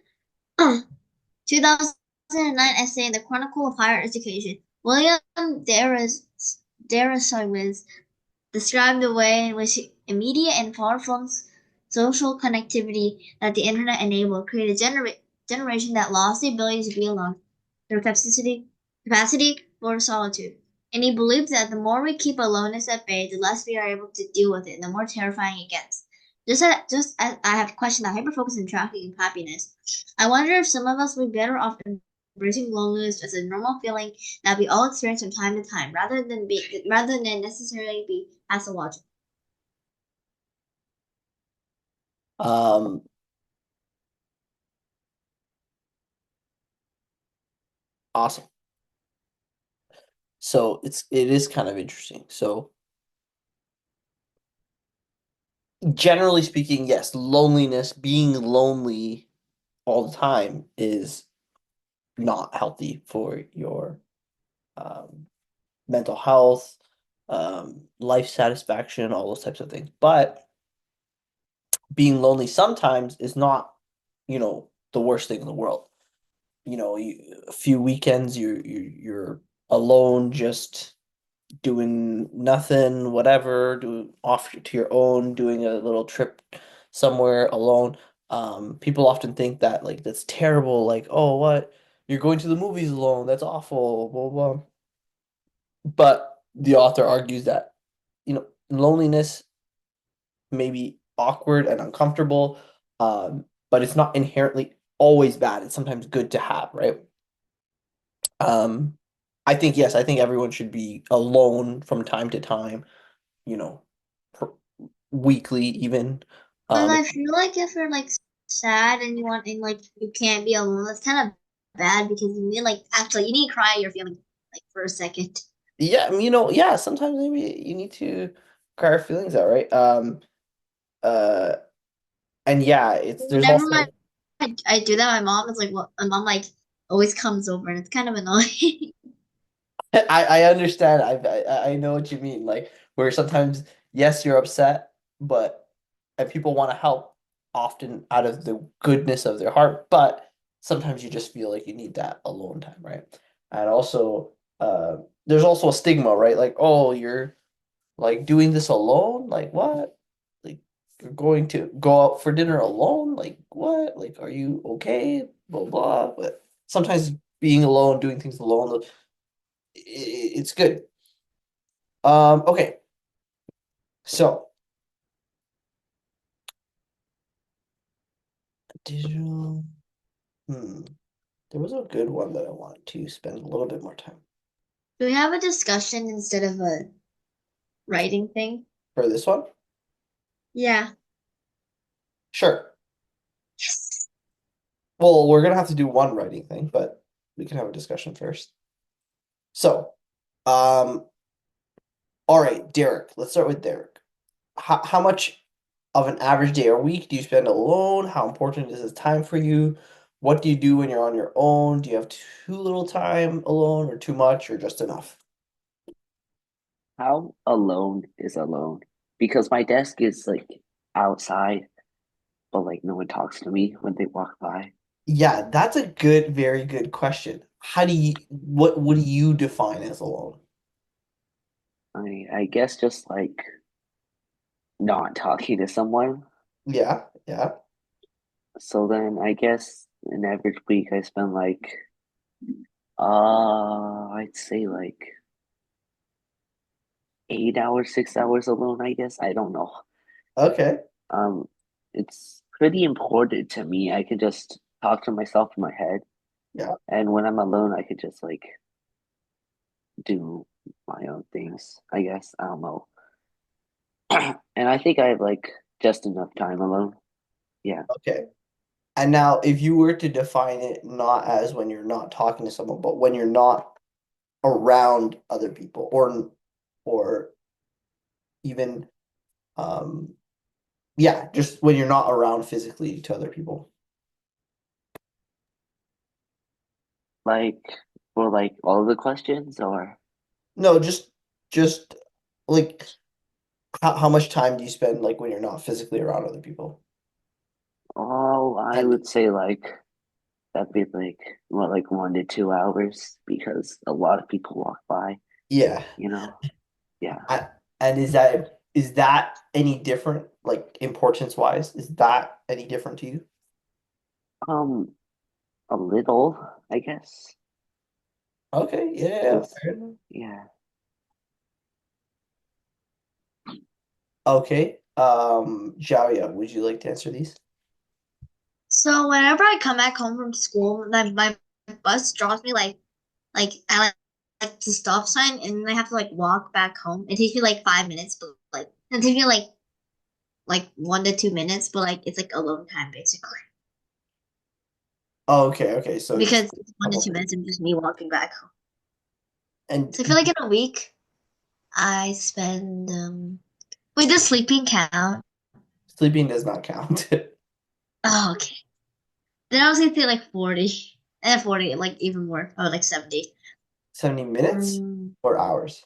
2009 essay in the Chronicle of Higher Education, William Deresiewicz described the way in which immediate and far-flung social connectivity that the internet enabled created a generation that lost the ability to be alone, their capacity for solitude. And he believed that the more we keep aloneness at bay, the less we are able to deal with it, and the more terrifying it gets. Just as I have questioned that hyperfocus and tracking of happiness, I wonder if some of us would be better off embracing loneliness as a normal feeling that we all experience from time to time, rather than necessarily be pathological. Um, awesome. So it is kind of interesting. So generally speaking, yes, loneliness, being lonely all the time is not healthy for your um, mental health, life satisfaction, all those types of things. But being lonely sometimes is not, the worst thing in the world. A few weekends you're alone, just doing nothing, whatever, doing off to your own, doing a little trip somewhere alone. People often think that like that's terrible, like, oh, what? You're going to the movies alone, that's awful, blah, blah. But the author argues that, loneliness may be awkward and uncomfortable, but it's not inherently always bad. It's sometimes good to have, right? Um, I think, yes, I think everyone should be alone from time to time, you know, per weekly even. But Um, I feel like if you're like sad and you can't be alone, that's kind of bad because you need like actually you need to cry your feelings like for a second. yeah, yeah, sometimes maybe you need to cry your feelings out, right? Uh, and yeah, there's Whenever also I do that, my mom is like, "What?" My mom like always comes over, and it's kind of annoying. I understand. I know what you mean. Like where sometimes, yes, you're upset, but and people want to help often out of the goodness of their heart, but sometimes you just feel like you need that alone time, right? And also, there's also a stigma, right? Like, oh, you're like doing this alone? Like what? Like you're going to go out for dinner alone? Like what? Like are you okay? Blah blah. But sometimes being alone, doing things alone, it's good. Okay. So digital. Hmm. There was a good one that I wanted to spend a little bit more time Do we have a discussion instead of a writing thing? for this one. Yeah. Sure. Yes. Well, we're gonna have to do one writing thing, but we can have a discussion first. So, um, all right, Derek. Let's start with Derek. How much of an average day or week do you spend alone? How important is this time for you? What do you do when you're on your own? Do you have too little time alone, or too much, or just enough? How alone is alone? Because my desk is like outside, but like no one talks to me when they walk by. Yeah, that's a good, very good question. How do you, what do you define as alone? I guess just like not talking to someone. Yeah, yeah. So then I guess an average week I spend like I'd say like 8 hours, 6 hours alone, I guess. I don't know. Okay. Um it's pretty important to me. I can just talk to myself in my head. Yeah. And when I'm alone I could just like do my own things, I guess. I don't know. And I think I have like just enough time alone. Yeah. Okay. And now, if you were to define it not as when you're not talking to someone, but when you're not around other people, or even yeah, just when you're not around physically to other people. Like for like all of the questions or No, just like how much time do you spend like when you're not physically around other people? oh, I And would say like that'd be like what like 1 to 2 hours because a lot of people walk by, yeah. you know? Yeah. I, and is that any different, like importance wise? Is that any different to you? Um, a little, I guess. Okay, yeah, Because fair enough. yeah. Okay. Xiaoya, would you like to answer these? So whenever I come back home from school, my bus drops me like I like the stop sign, and then I have to like walk back home. It takes me like 5 minutes, but like it takes me like 1 to 2 minutes, but like it's like alone time basically Oh, okay, okay. So just because a it's one to couple two minutes. minutes and just me walking back home. And So I feel like in a week I spend wait, does sleeping count? sleeping does not count. Oh, okay. Then I was gonna say like 40. And 40, like even more. Oh, like 70. 70 minutes Mm, or hours?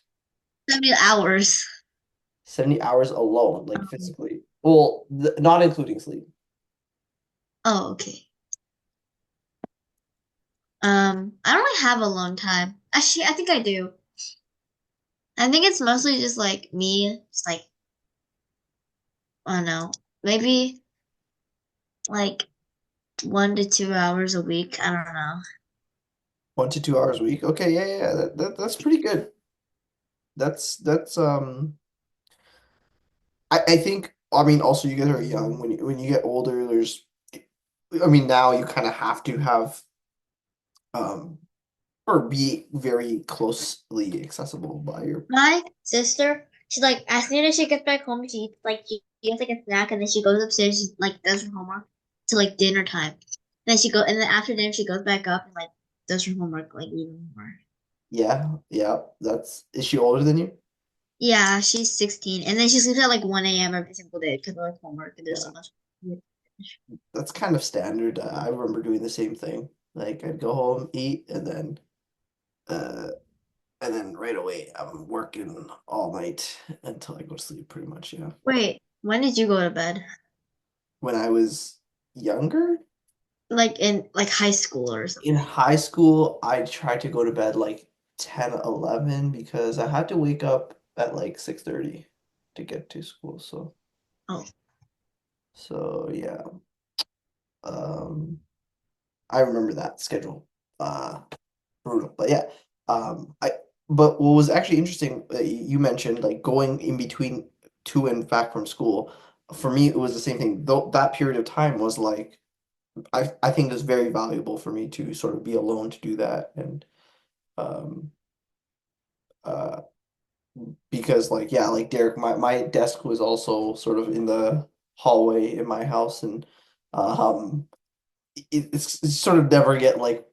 70 hours. 70 hours alone, like physically. Well, not including sleep. Oh, okay. I don't really have a long time. Actually, I think I do. I think it's mostly just like me, just like, I don't know, maybe like 1 to 2 hours a week. I don't know. 1 to 2 hours a week. Okay, yeah, yeah, that's pretty good. That's I think I mean also you guys are young. When you get older, there's I mean now you kind of have to have um or be very closely accessible by your My sister, she's like, as soon as she gets back home, she eats like, she gets like a snack and then she goes upstairs, she like does her homework to like dinner time. And then after dinner, she goes back up and like does her homework like even more. yeah, yeah, that's is she older than you? Yeah, she's 16. And then she sleeps at like 1 a.m. every single day because of like homework and there's Yeah, so much. that's kind of standard. I remember doing the same thing. Like I'd go home, eat, and then uh and then right away I'm working all night until I go to sleep pretty much, yeah. Wait, when did you go to bed? When I was younger, Like in like high school or in something? high school, I tried to go to bed like 10, 11 because I had to wake up at like 6:30 to get to school. Oh, So yeah. Um I remember that schedule. Uh Brutal. But yeah, I but what was actually interesting, you mentioned like going in between to and back from school. For me, it was the same thing. Though that period of time was like I think it was very valuable for me to sort of be alone to do that and um uh because like yeah, like Derek, my desk was also sort of in the hallway in my house and um it's sort of never get like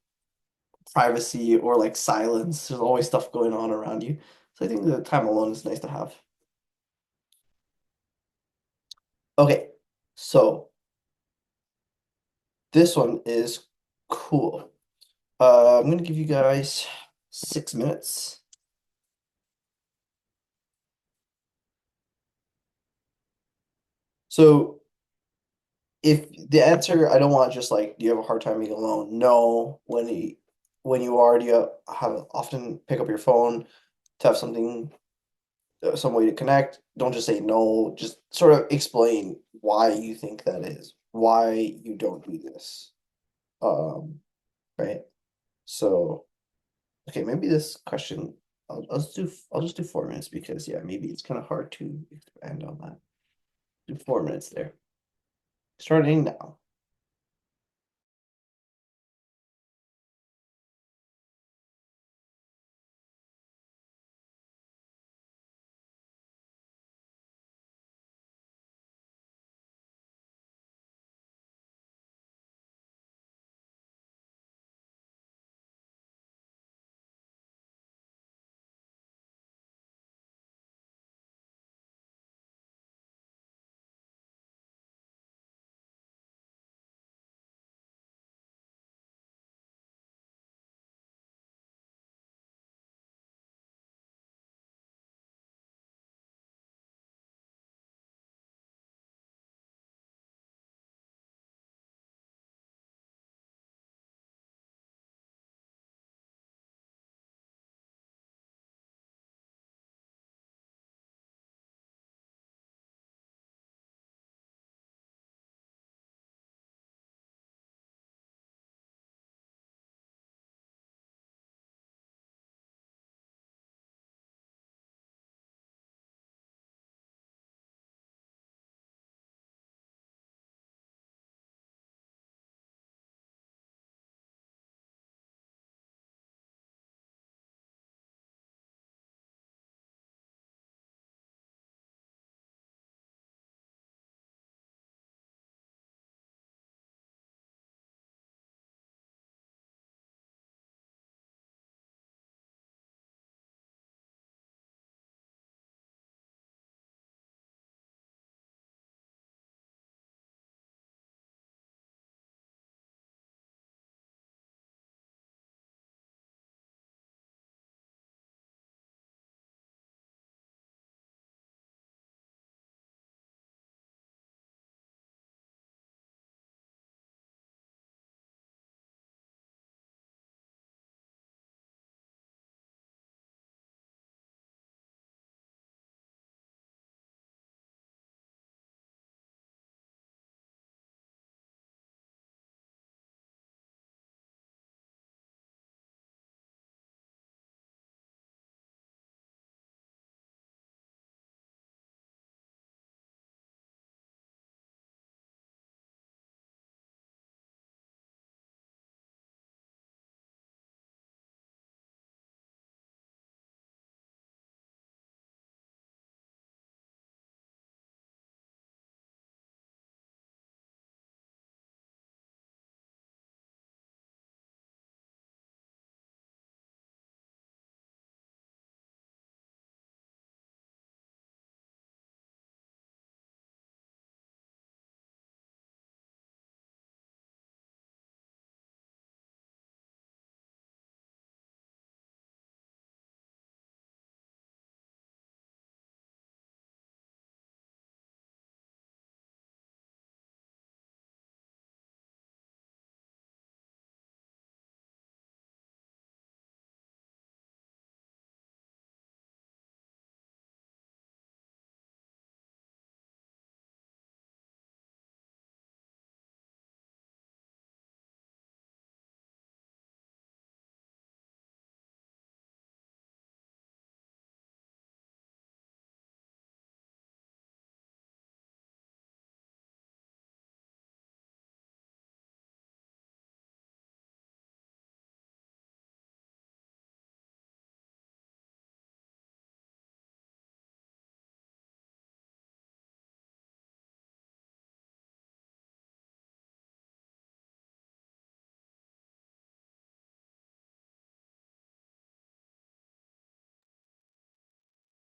privacy or like silence. There's always stuff going on around you. So I think the time alone is nice to have. Okay, so this one is cool. I'm gonna give you guys 6 minutes. So if the answer, I don't want just like, do you have a hard time being alone? No, when you already have often pick up your phone to have something some way to connect. Don't just say no, just sort of explain why you think that is, why you don't do this. Um, right? So, okay, maybe this question I'll just do 4 minutes because yeah, maybe it's kind of hard to expand on that. Do 4 minutes there. Starting now.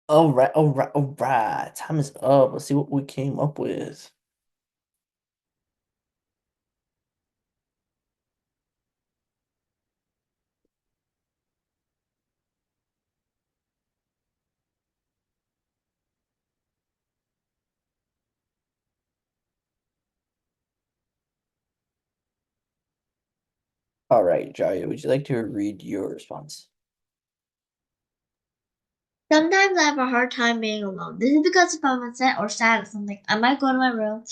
All right, all right, all right. Time is up. Let's see what we came up with. All right, Jaya, would you like to read your response? Sometimes I have a hard time being alone. This is because if I'm upset or sad or something, I might go to my room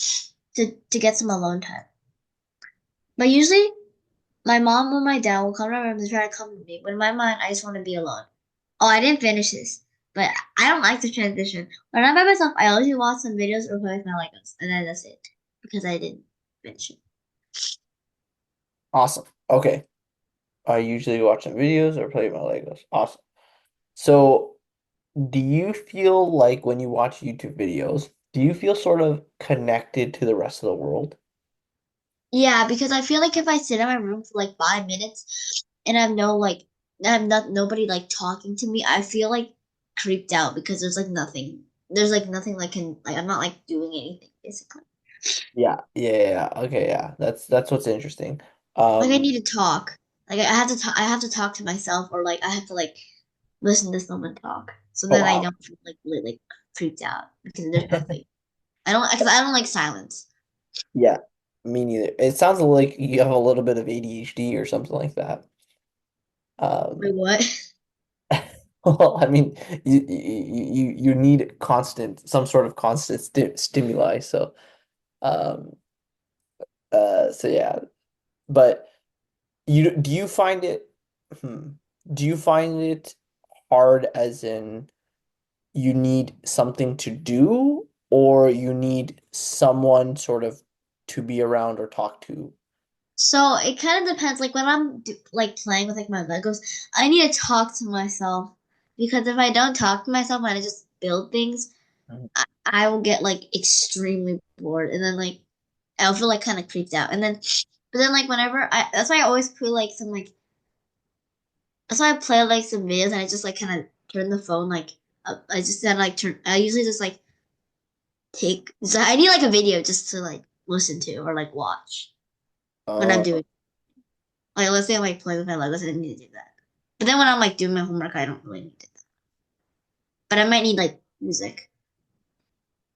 to get some alone time. But usually, my mom or my dad will come to my room to try to comfort me. But in my mind, I just want to be alone. Oh, I didn't finish this, but I don't like the transition. When I'm by myself, I always watch some videos or play with my Legos, and then that's it because I didn't finish it. Awesome. Okay. I usually watch some videos or play with my Legos. Awesome. So, do you feel like when you watch YouTube videos, do you feel sort of connected to the rest of the world? Yeah, because I feel like if I sit in my room for like 5 minutes and I'm no like I'm not nobody like talking to me, I feel like creeped out because there's like nothing. There's like nothing like can like I'm not like doing anything basically. Yeah. Yeah. Okay, yeah. That's what's interesting. Like I Um, need to talk. Like I have to talk to myself or like I have to like listen to someone talk. So oh then I wow. don't feel like really like creeped out because there's nothing. I don't because I don't like silence. Yeah, me neither. It sounds like you have a little bit of ADHD or something like that. Wait, Um, what? well, I mean, you need constant, some sort of constant stimuli. Um, so yeah. But do you find it, hmm, do you find it hard as in you need something to do, or you need someone sort of to be around or talk to? So it kind of depends. Like when I'm like playing with like my Legos, I need to talk to myself because if I don't talk to myself and I just build things, Mhm. I will get like extremely bored and then like I'll feel like kind of creeped out. And then, but then like whenever that's why I always put like some like that's why I play like some videos and I just like kind of turn the phone like up. I just then like turn. I usually just like take. So I need like a video just to like listen to or like watch when I'm Uh, doing. Like let's say I'm like playing with my Legos, I need to do that. But then when I'm like doing my homework, I don't really need it. But I might need like music.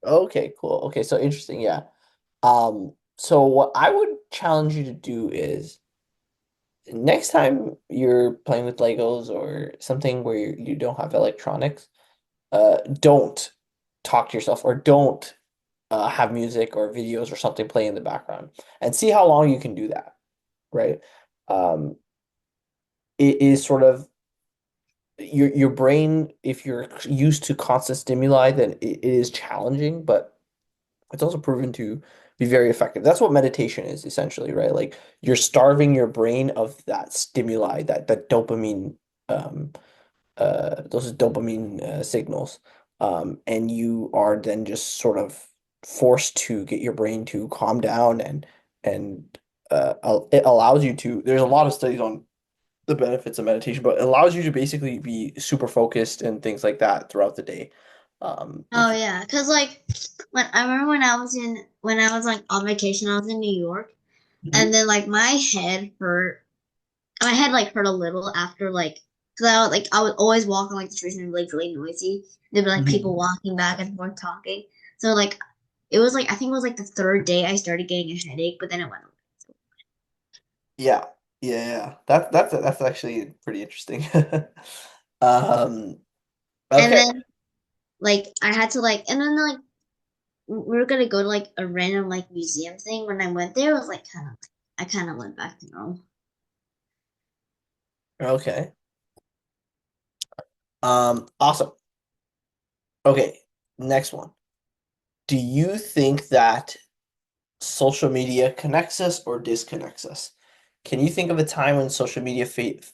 okay, cool. Okay, so interesting, yeah. So what I would challenge you to do is next time you're playing with Legos or something where you don't have electronics, don't talk to yourself or don't have music or videos or something play in the background and see how long you can do that, right? Um, it is sort of your brain, if you're used to constant stimuli, then it is challenging, but it's also proven to be very effective. That's what meditation is essentially, right? Like you're starving your brain of that stimuli, that dopamine, um, those dopamine signals, and you are then just sort of forced to get your brain to calm down and it allows you to. There's a lot of studies on the benefits of meditation, but it allows you to basically be super focused and things like that throughout the day. Oh If yeah, cause like when I remember when I was like on vacation, I was in New York, Mhm. and then like my head hurt. My head like hurt a little after like because I would always walk on like the streets and it'd be like really noisy. There'd be like people Mhm. walking back and forth talking. So like it was like I think it was like the third day I started getting a headache, but then it went away. Yeah, yeah. That's actually pretty interesting. Um, And okay. then like I had to like and then like we were gonna go to like a random like museum thing. When I went there, it was like kind of I kind of went back to normal. Okay. Awesome. Okay, next one. Do you think that social media connects us or disconnects us? Can you think of a time when social media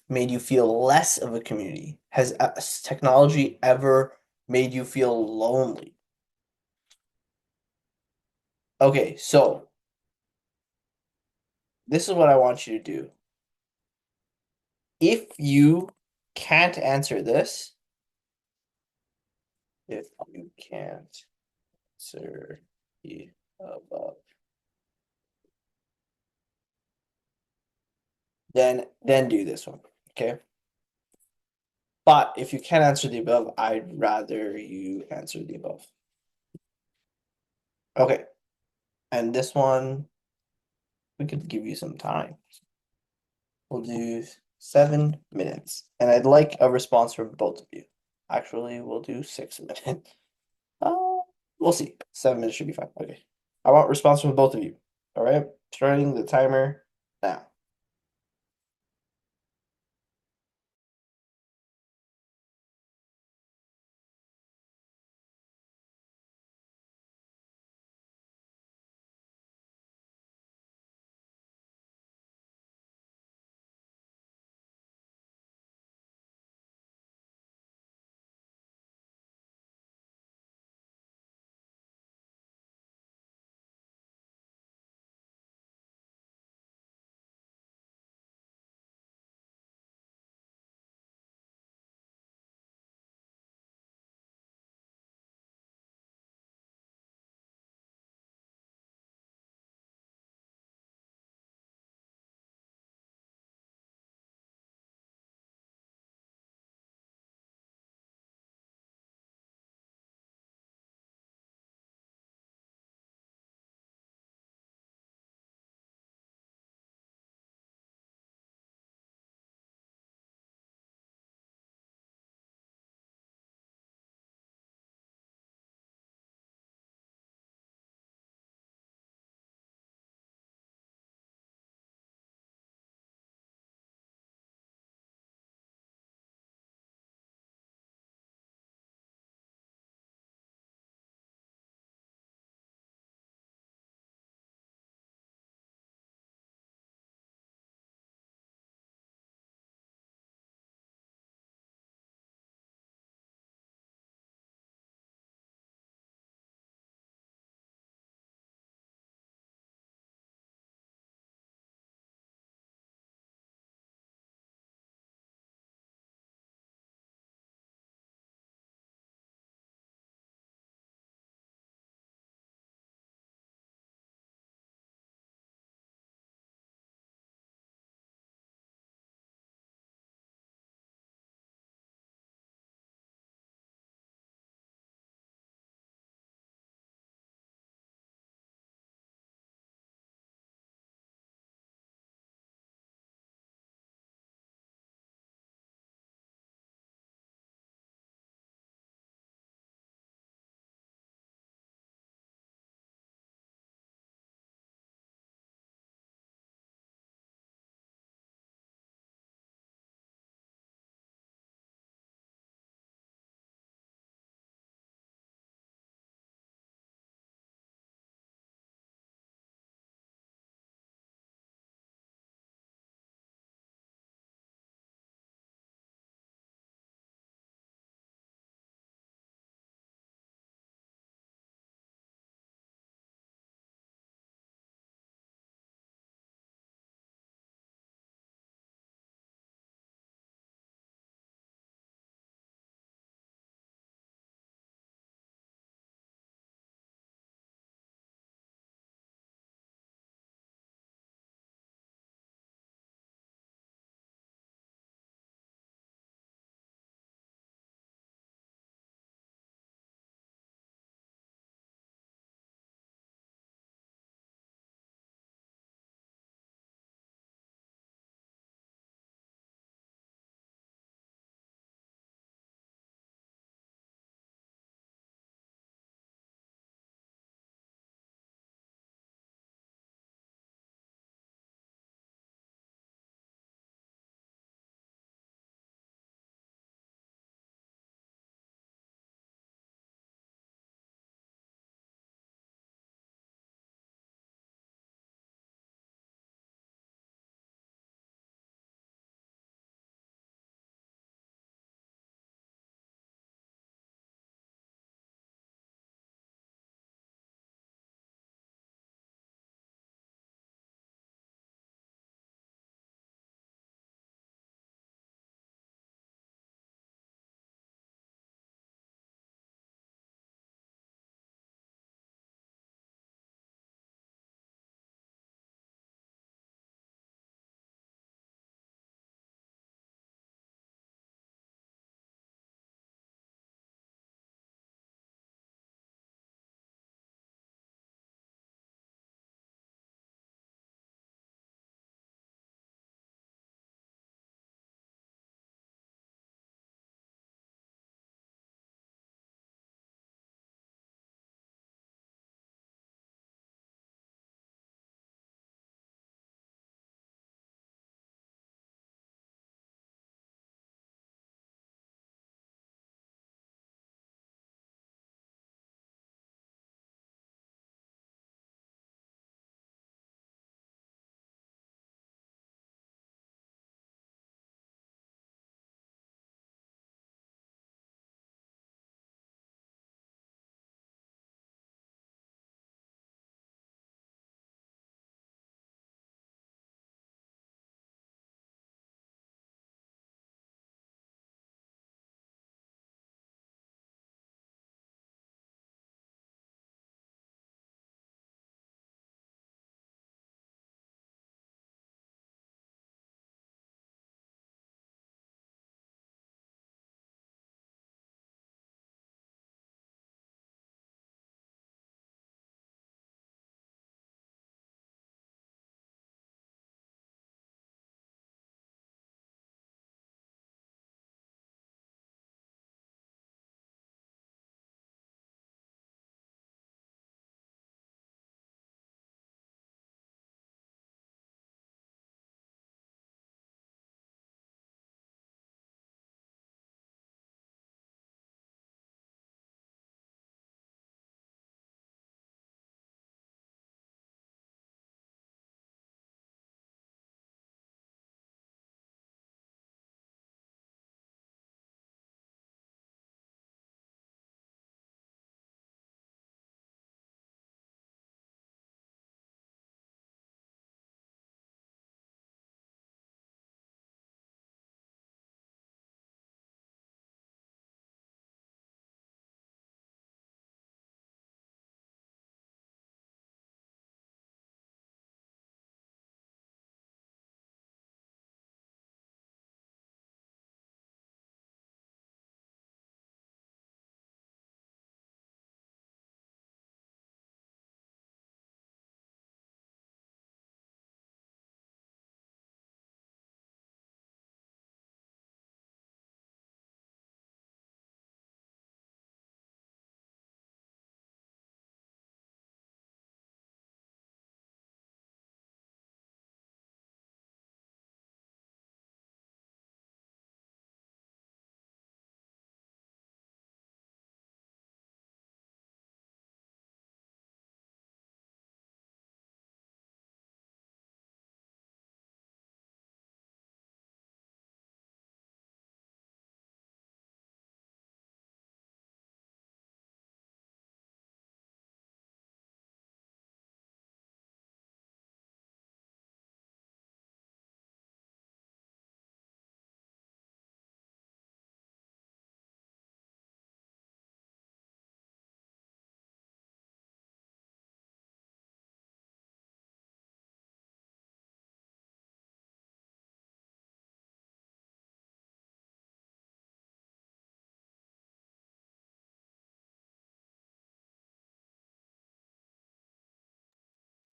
made you feel less of a community? Has technology ever made you feel lonely? Okay, so this is what I want you to do. If you can't answer this, if you can't answer the above. Then do this one, okay? But if you can't answer the above, I'd rather you answer the above. Okay. And this one, we could give you some time. We'll do 7 minutes. And I'd like a response from both of you. Actually, we'll do 6 minutes. We'll see. 7 minutes should be fine. Okay. I want response from both of you. All right. Starting the timer now.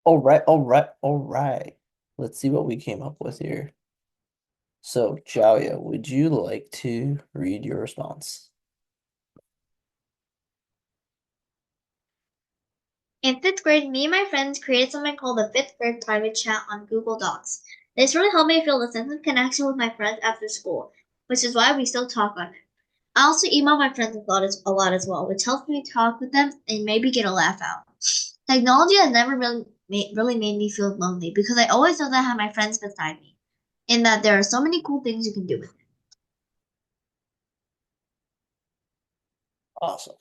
All right, all right, all right. Let's see what we came up with here. So, Jaya, would you like to read your response? In fifth grade, me and my friends created something called the fifth grade private chat on Google Docs. This really helped me feel a sense of connection with my friends after school, which is why we still talk on it. I also email my friends a lot as well, which helps me talk with them and maybe get a laugh out. Technology has never really made me feel lonely because I always know that I have my friends beside me, and that there are so many cool things you can do with it. Awesome.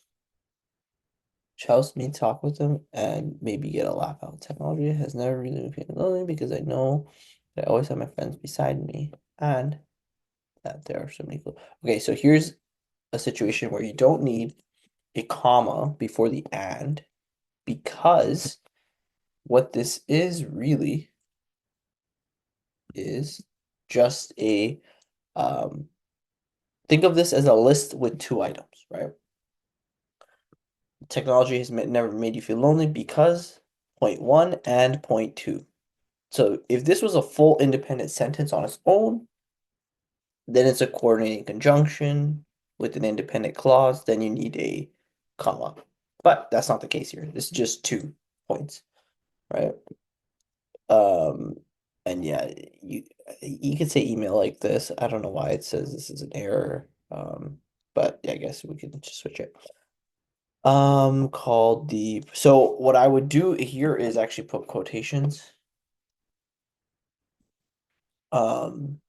Helps me talk with them and maybe get a laugh out. Technology has never really made me lonely because I know that I always have my friends beside me and that there are so many cool. Okay, so here's a situation where you don't need a comma before the and because what this is really is just a think of this as a list with two items, right? Technology has never made you feel lonely because point one and point two. So if this was a full independent sentence on its own, then it's a coordinating conjunction with an independent clause, then you need a comma. But that's not the case here. It's just 2 points, right? Um, and yeah, you could say email like this. I don't know why it says this is an error. But yeah, I guess we can just switch it. Called the so what I would do here is actually put quotations. Um,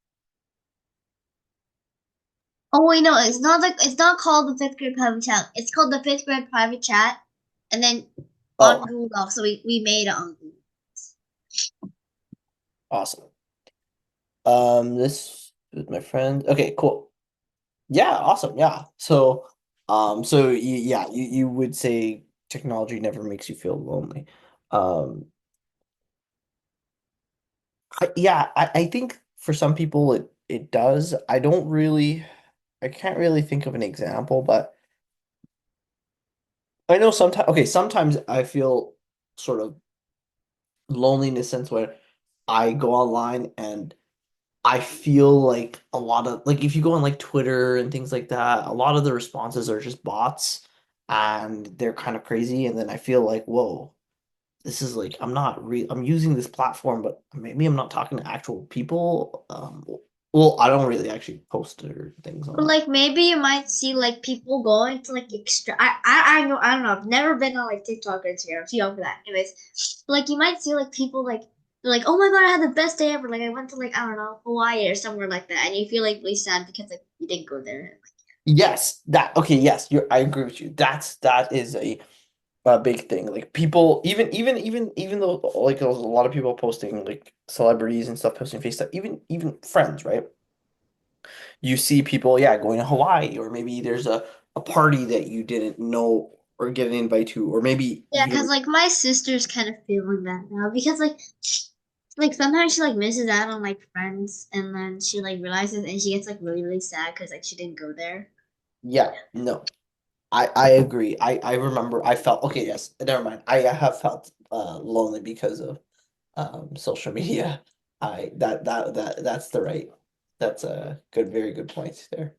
Oh wait, no, it's not called the fifth grade private chat. It's called the fifth grade private chat, and then on oh, Google Docs. So we made it on Google. awesome. This is my friend. Okay, cool. Yeah, awesome. Yeah. So yeah, you would say technology never makes you feel lonely. Um, yeah, I think for some people it does. I can't really think of an example, but I know sometimes, okay, sometimes I feel sort of lonely in the sense where I go online and I feel like a lot of like if you go on like Twitter and things like that, a lot of the responses are just bots and they're kind of crazy. And then I feel like, whoa, this is like I'm using this platform, but maybe I'm not talking to actual people. Well, I don't really actually post or things But online. like maybe you might see like people going to like extra. I don't know. I've never been on like TikTok or Instagram. I'm too young for that. Anyways, but, like you might see like people like they're like, oh my god, I had the best day ever. Like I went to like I don't know Hawaii or somewhere like that, and you feel like really sad because like you didn't go there. Yes, that okay, yes, I agree with you. That is a big thing. Like people, even though like there's a lot of people posting like celebrities and stuff posting face stuff, even friends, right? You see people, yeah, going to Hawaii, or maybe there's a party that you didn't know or get an invite to, or maybe Yeah, you cause like my sister's kind of feeling that now because like sometimes she like misses out on like friends and then she like realizes and she gets like really sad because like she didn't go there. yeah, no. I agree. I remember I felt okay, yes, never mind. I have felt lonely because of social media. I that's the right that's a very good point there.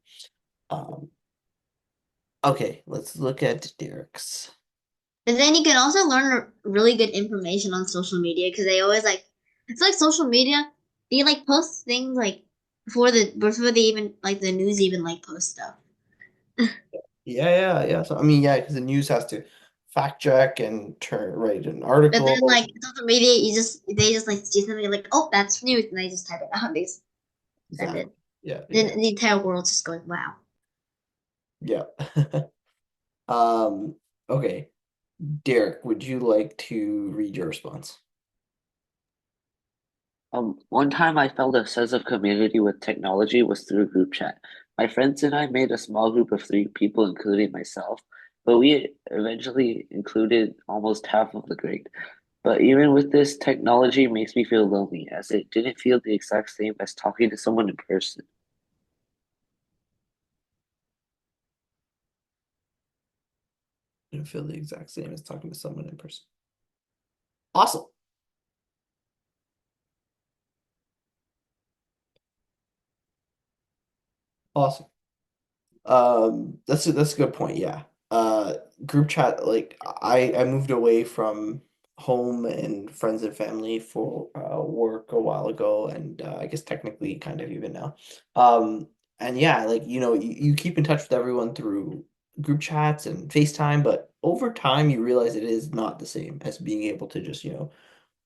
Um okay, let's look at Derek's. But then you can also learn really good information on social media because they always like it's like social media. They like post things like before they even like the news even like post stuff. Yeah. So I mean, yeah, because the news has to fact check and turn write an But then article. like social media, they just like see something like oh that's news and they just type it out. They send Exactly. it. Yeah, Then exactly. the entire world's just going wow. Yeah. Um, okay. Derek, would you like to read your response? One time I felt a sense of community with technology was through group chat. My friends and I made a small group of 3 people, including myself, but we eventually included almost half of the grade. But even with this, technology makes me feel lonely, as it didn't feel the exact same as talking to someone in person. I feel the exact same as talking to someone in person. Awesome. Awesome. That's a good point. Yeah. Group chat, like I moved away from home and friends and family for work a while ago, and I guess technically kind of even now. And yeah, like you keep in touch with everyone through group chats and FaceTime, but over time you realize it is not the same as being able to just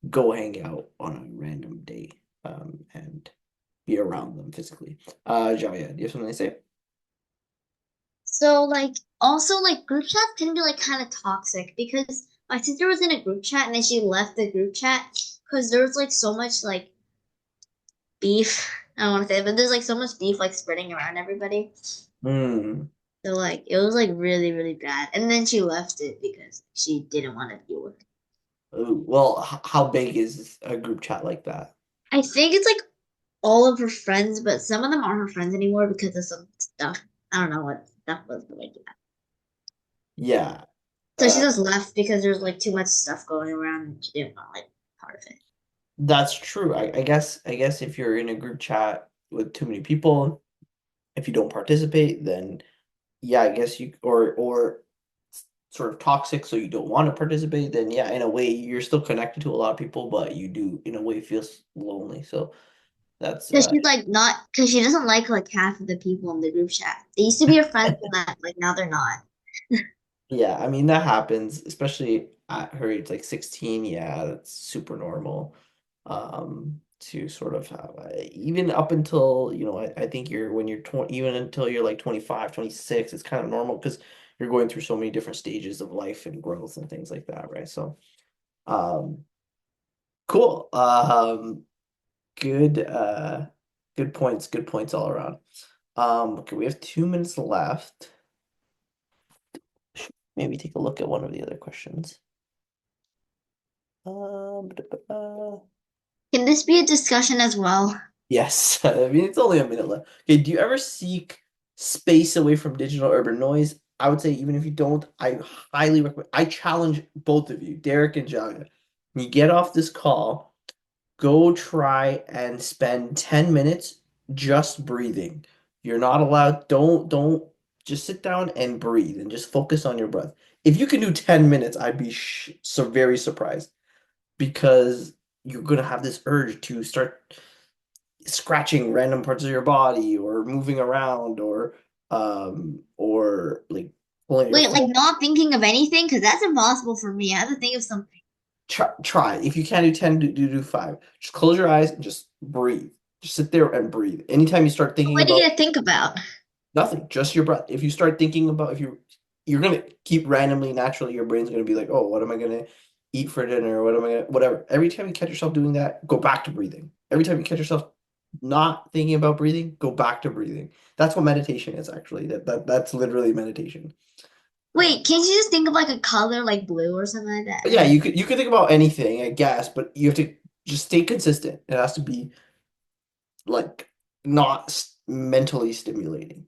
go hang out on a random day and be around them physically. Jaya, do you have something to say? So like also like group chats can be like kind of toxic because my sister was in a group chat and then she left the group chat because there was like so much like beef. I don't want to say it, but there's like so much beef like spreading around everybody. Hmm. So like it was like really, really bad. And then she left it because she didn't want to deal with it. Ooh, well, how big is a group chat like that? I think it's like all of her friends, but some of them aren't her friends anymore because of some stuff. I don't know what stuff was, but like yeah. Yeah. So she Uh, just left because there's like too much stuff going around and she didn't want like part of it. that's true. I guess if you're in a group chat with too many people, if you don't participate, then yeah, I guess you or sort of toxic, so you don't want to participate, then yeah, in a way you're still connected to a lot of people, but you do in a way feel lonely. So that's Because she's like not because she doesn't like half of the people in the group chat. They used to be her friends and that like now they're not. yeah, I mean that happens, especially at her age, like 16. Yeah, that's super normal. To sort of have even up until I think you're when you're 20, even until you're like 25, 26, it's kind of normal because you're going through so many different stages of life and growth and things like that, right? So, um, cool. Good, good points all around. Okay, we have 2 minutes left. Maybe take a look at one of the other questions. Ba-da-ba-ba. Can this be a discussion as well? Yes, I mean it's only a minute left. Okay, do you ever seek space away from digital urban noise? I would say even if you don't, I highly recommend. I challenge both of you, Derek and Jaya. When you get off this call, go try and spend 10 minutes just breathing. You're not allowed, don't just sit down and breathe and just focus on your breath. If you can do 10 minutes, I'd be so very surprised because you're gonna have this urge to start scratching random parts of your body or moving around or like pulling your Wait, phone. like not thinking of anything? Because that's impossible for me. I have to think of something. Try. If you can't do 10, do 5. Just close your eyes and just breathe. Just sit there and breathe. Anytime you start thinking What are you about gonna think about? nothing, just your breath. If you start thinking about if you're gonna keep randomly, naturally, your brain's gonna be like, oh, what am I gonna eat for dinner? What am I gonna whatever. Every time you catch yourself doing that, go back to breathing. Every time you catch yourself not thinking about breathing, go back to breathing. That's what meditation is actually. That's literally meditation. Wait, can't you just think of like a color like blue or something like that? But yeah, you could think about anything, I guess, but you have to just stay consistent. It has to be like not mentally stimulating,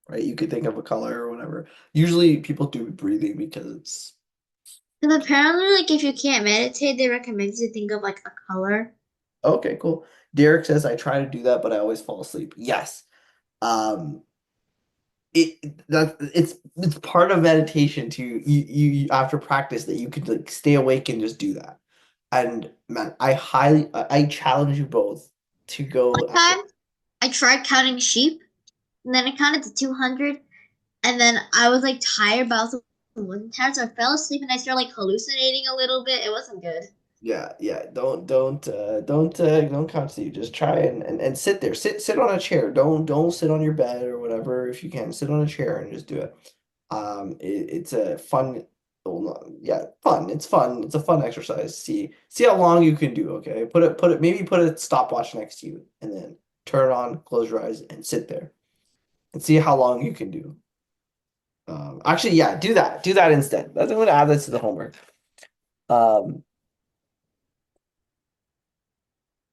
right? You could think of a color or whatever. Usually people do breathing because it's Because apparently, like if you can't meditate, they recommend you to think of like a color. okay, cool. Derek says I try to do that, but I always fall asleep. Yes. Um, it's part of meditation to you after practice that you could like stay awake and just do that. And man, I challenge you both to go. One time, I tried counting sheep, and then I counted to 200, and then I was like tired, but I also wasn't tired, so I fell asleep, and I started like hallucinating a little bit. It wasn't good. Yeah, yeah. Don't count to you. Just try and sit there. Sit on a chair. Don't sit on your bed or whatever. If you can, sit on a chair and just do it. It's a fun. Well, yeah, fun. It's fun. It's a fun exercise. See how long you can do. Okay, put it. Maybe put a stopwatch next to you, and then turn it on. Close your eyes and sit there, and see how long you can do. Actually, yeah, do that. Do that instead. I'm gonna add this to the homework. Um,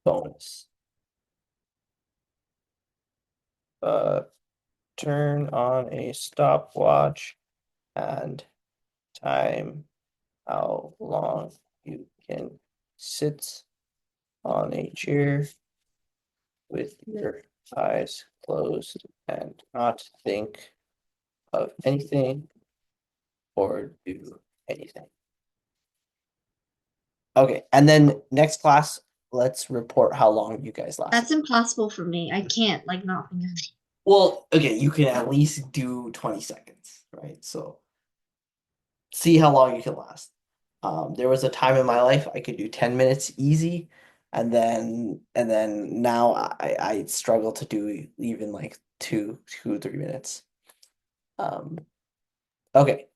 bonus. Uh, turn on a stopwatch and time how long you can sit on a chair with your eyes closed and not think of anything or do anything. Okay, and then next class, let's report how long you guys lasted. That's impossible for me. I can't like not think of it. Well, okay, you can at least do 20 seconds, right? So see how long you can last. There was a time in my life I could do 10 minutes easy, and then now I struggle to do even like 3 minutes. Okay.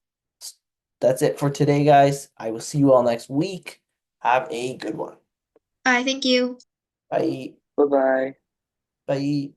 That's it for today, guys. I will see you all next week. Have a good one. Thank you. Bye. Bye bye. Bye.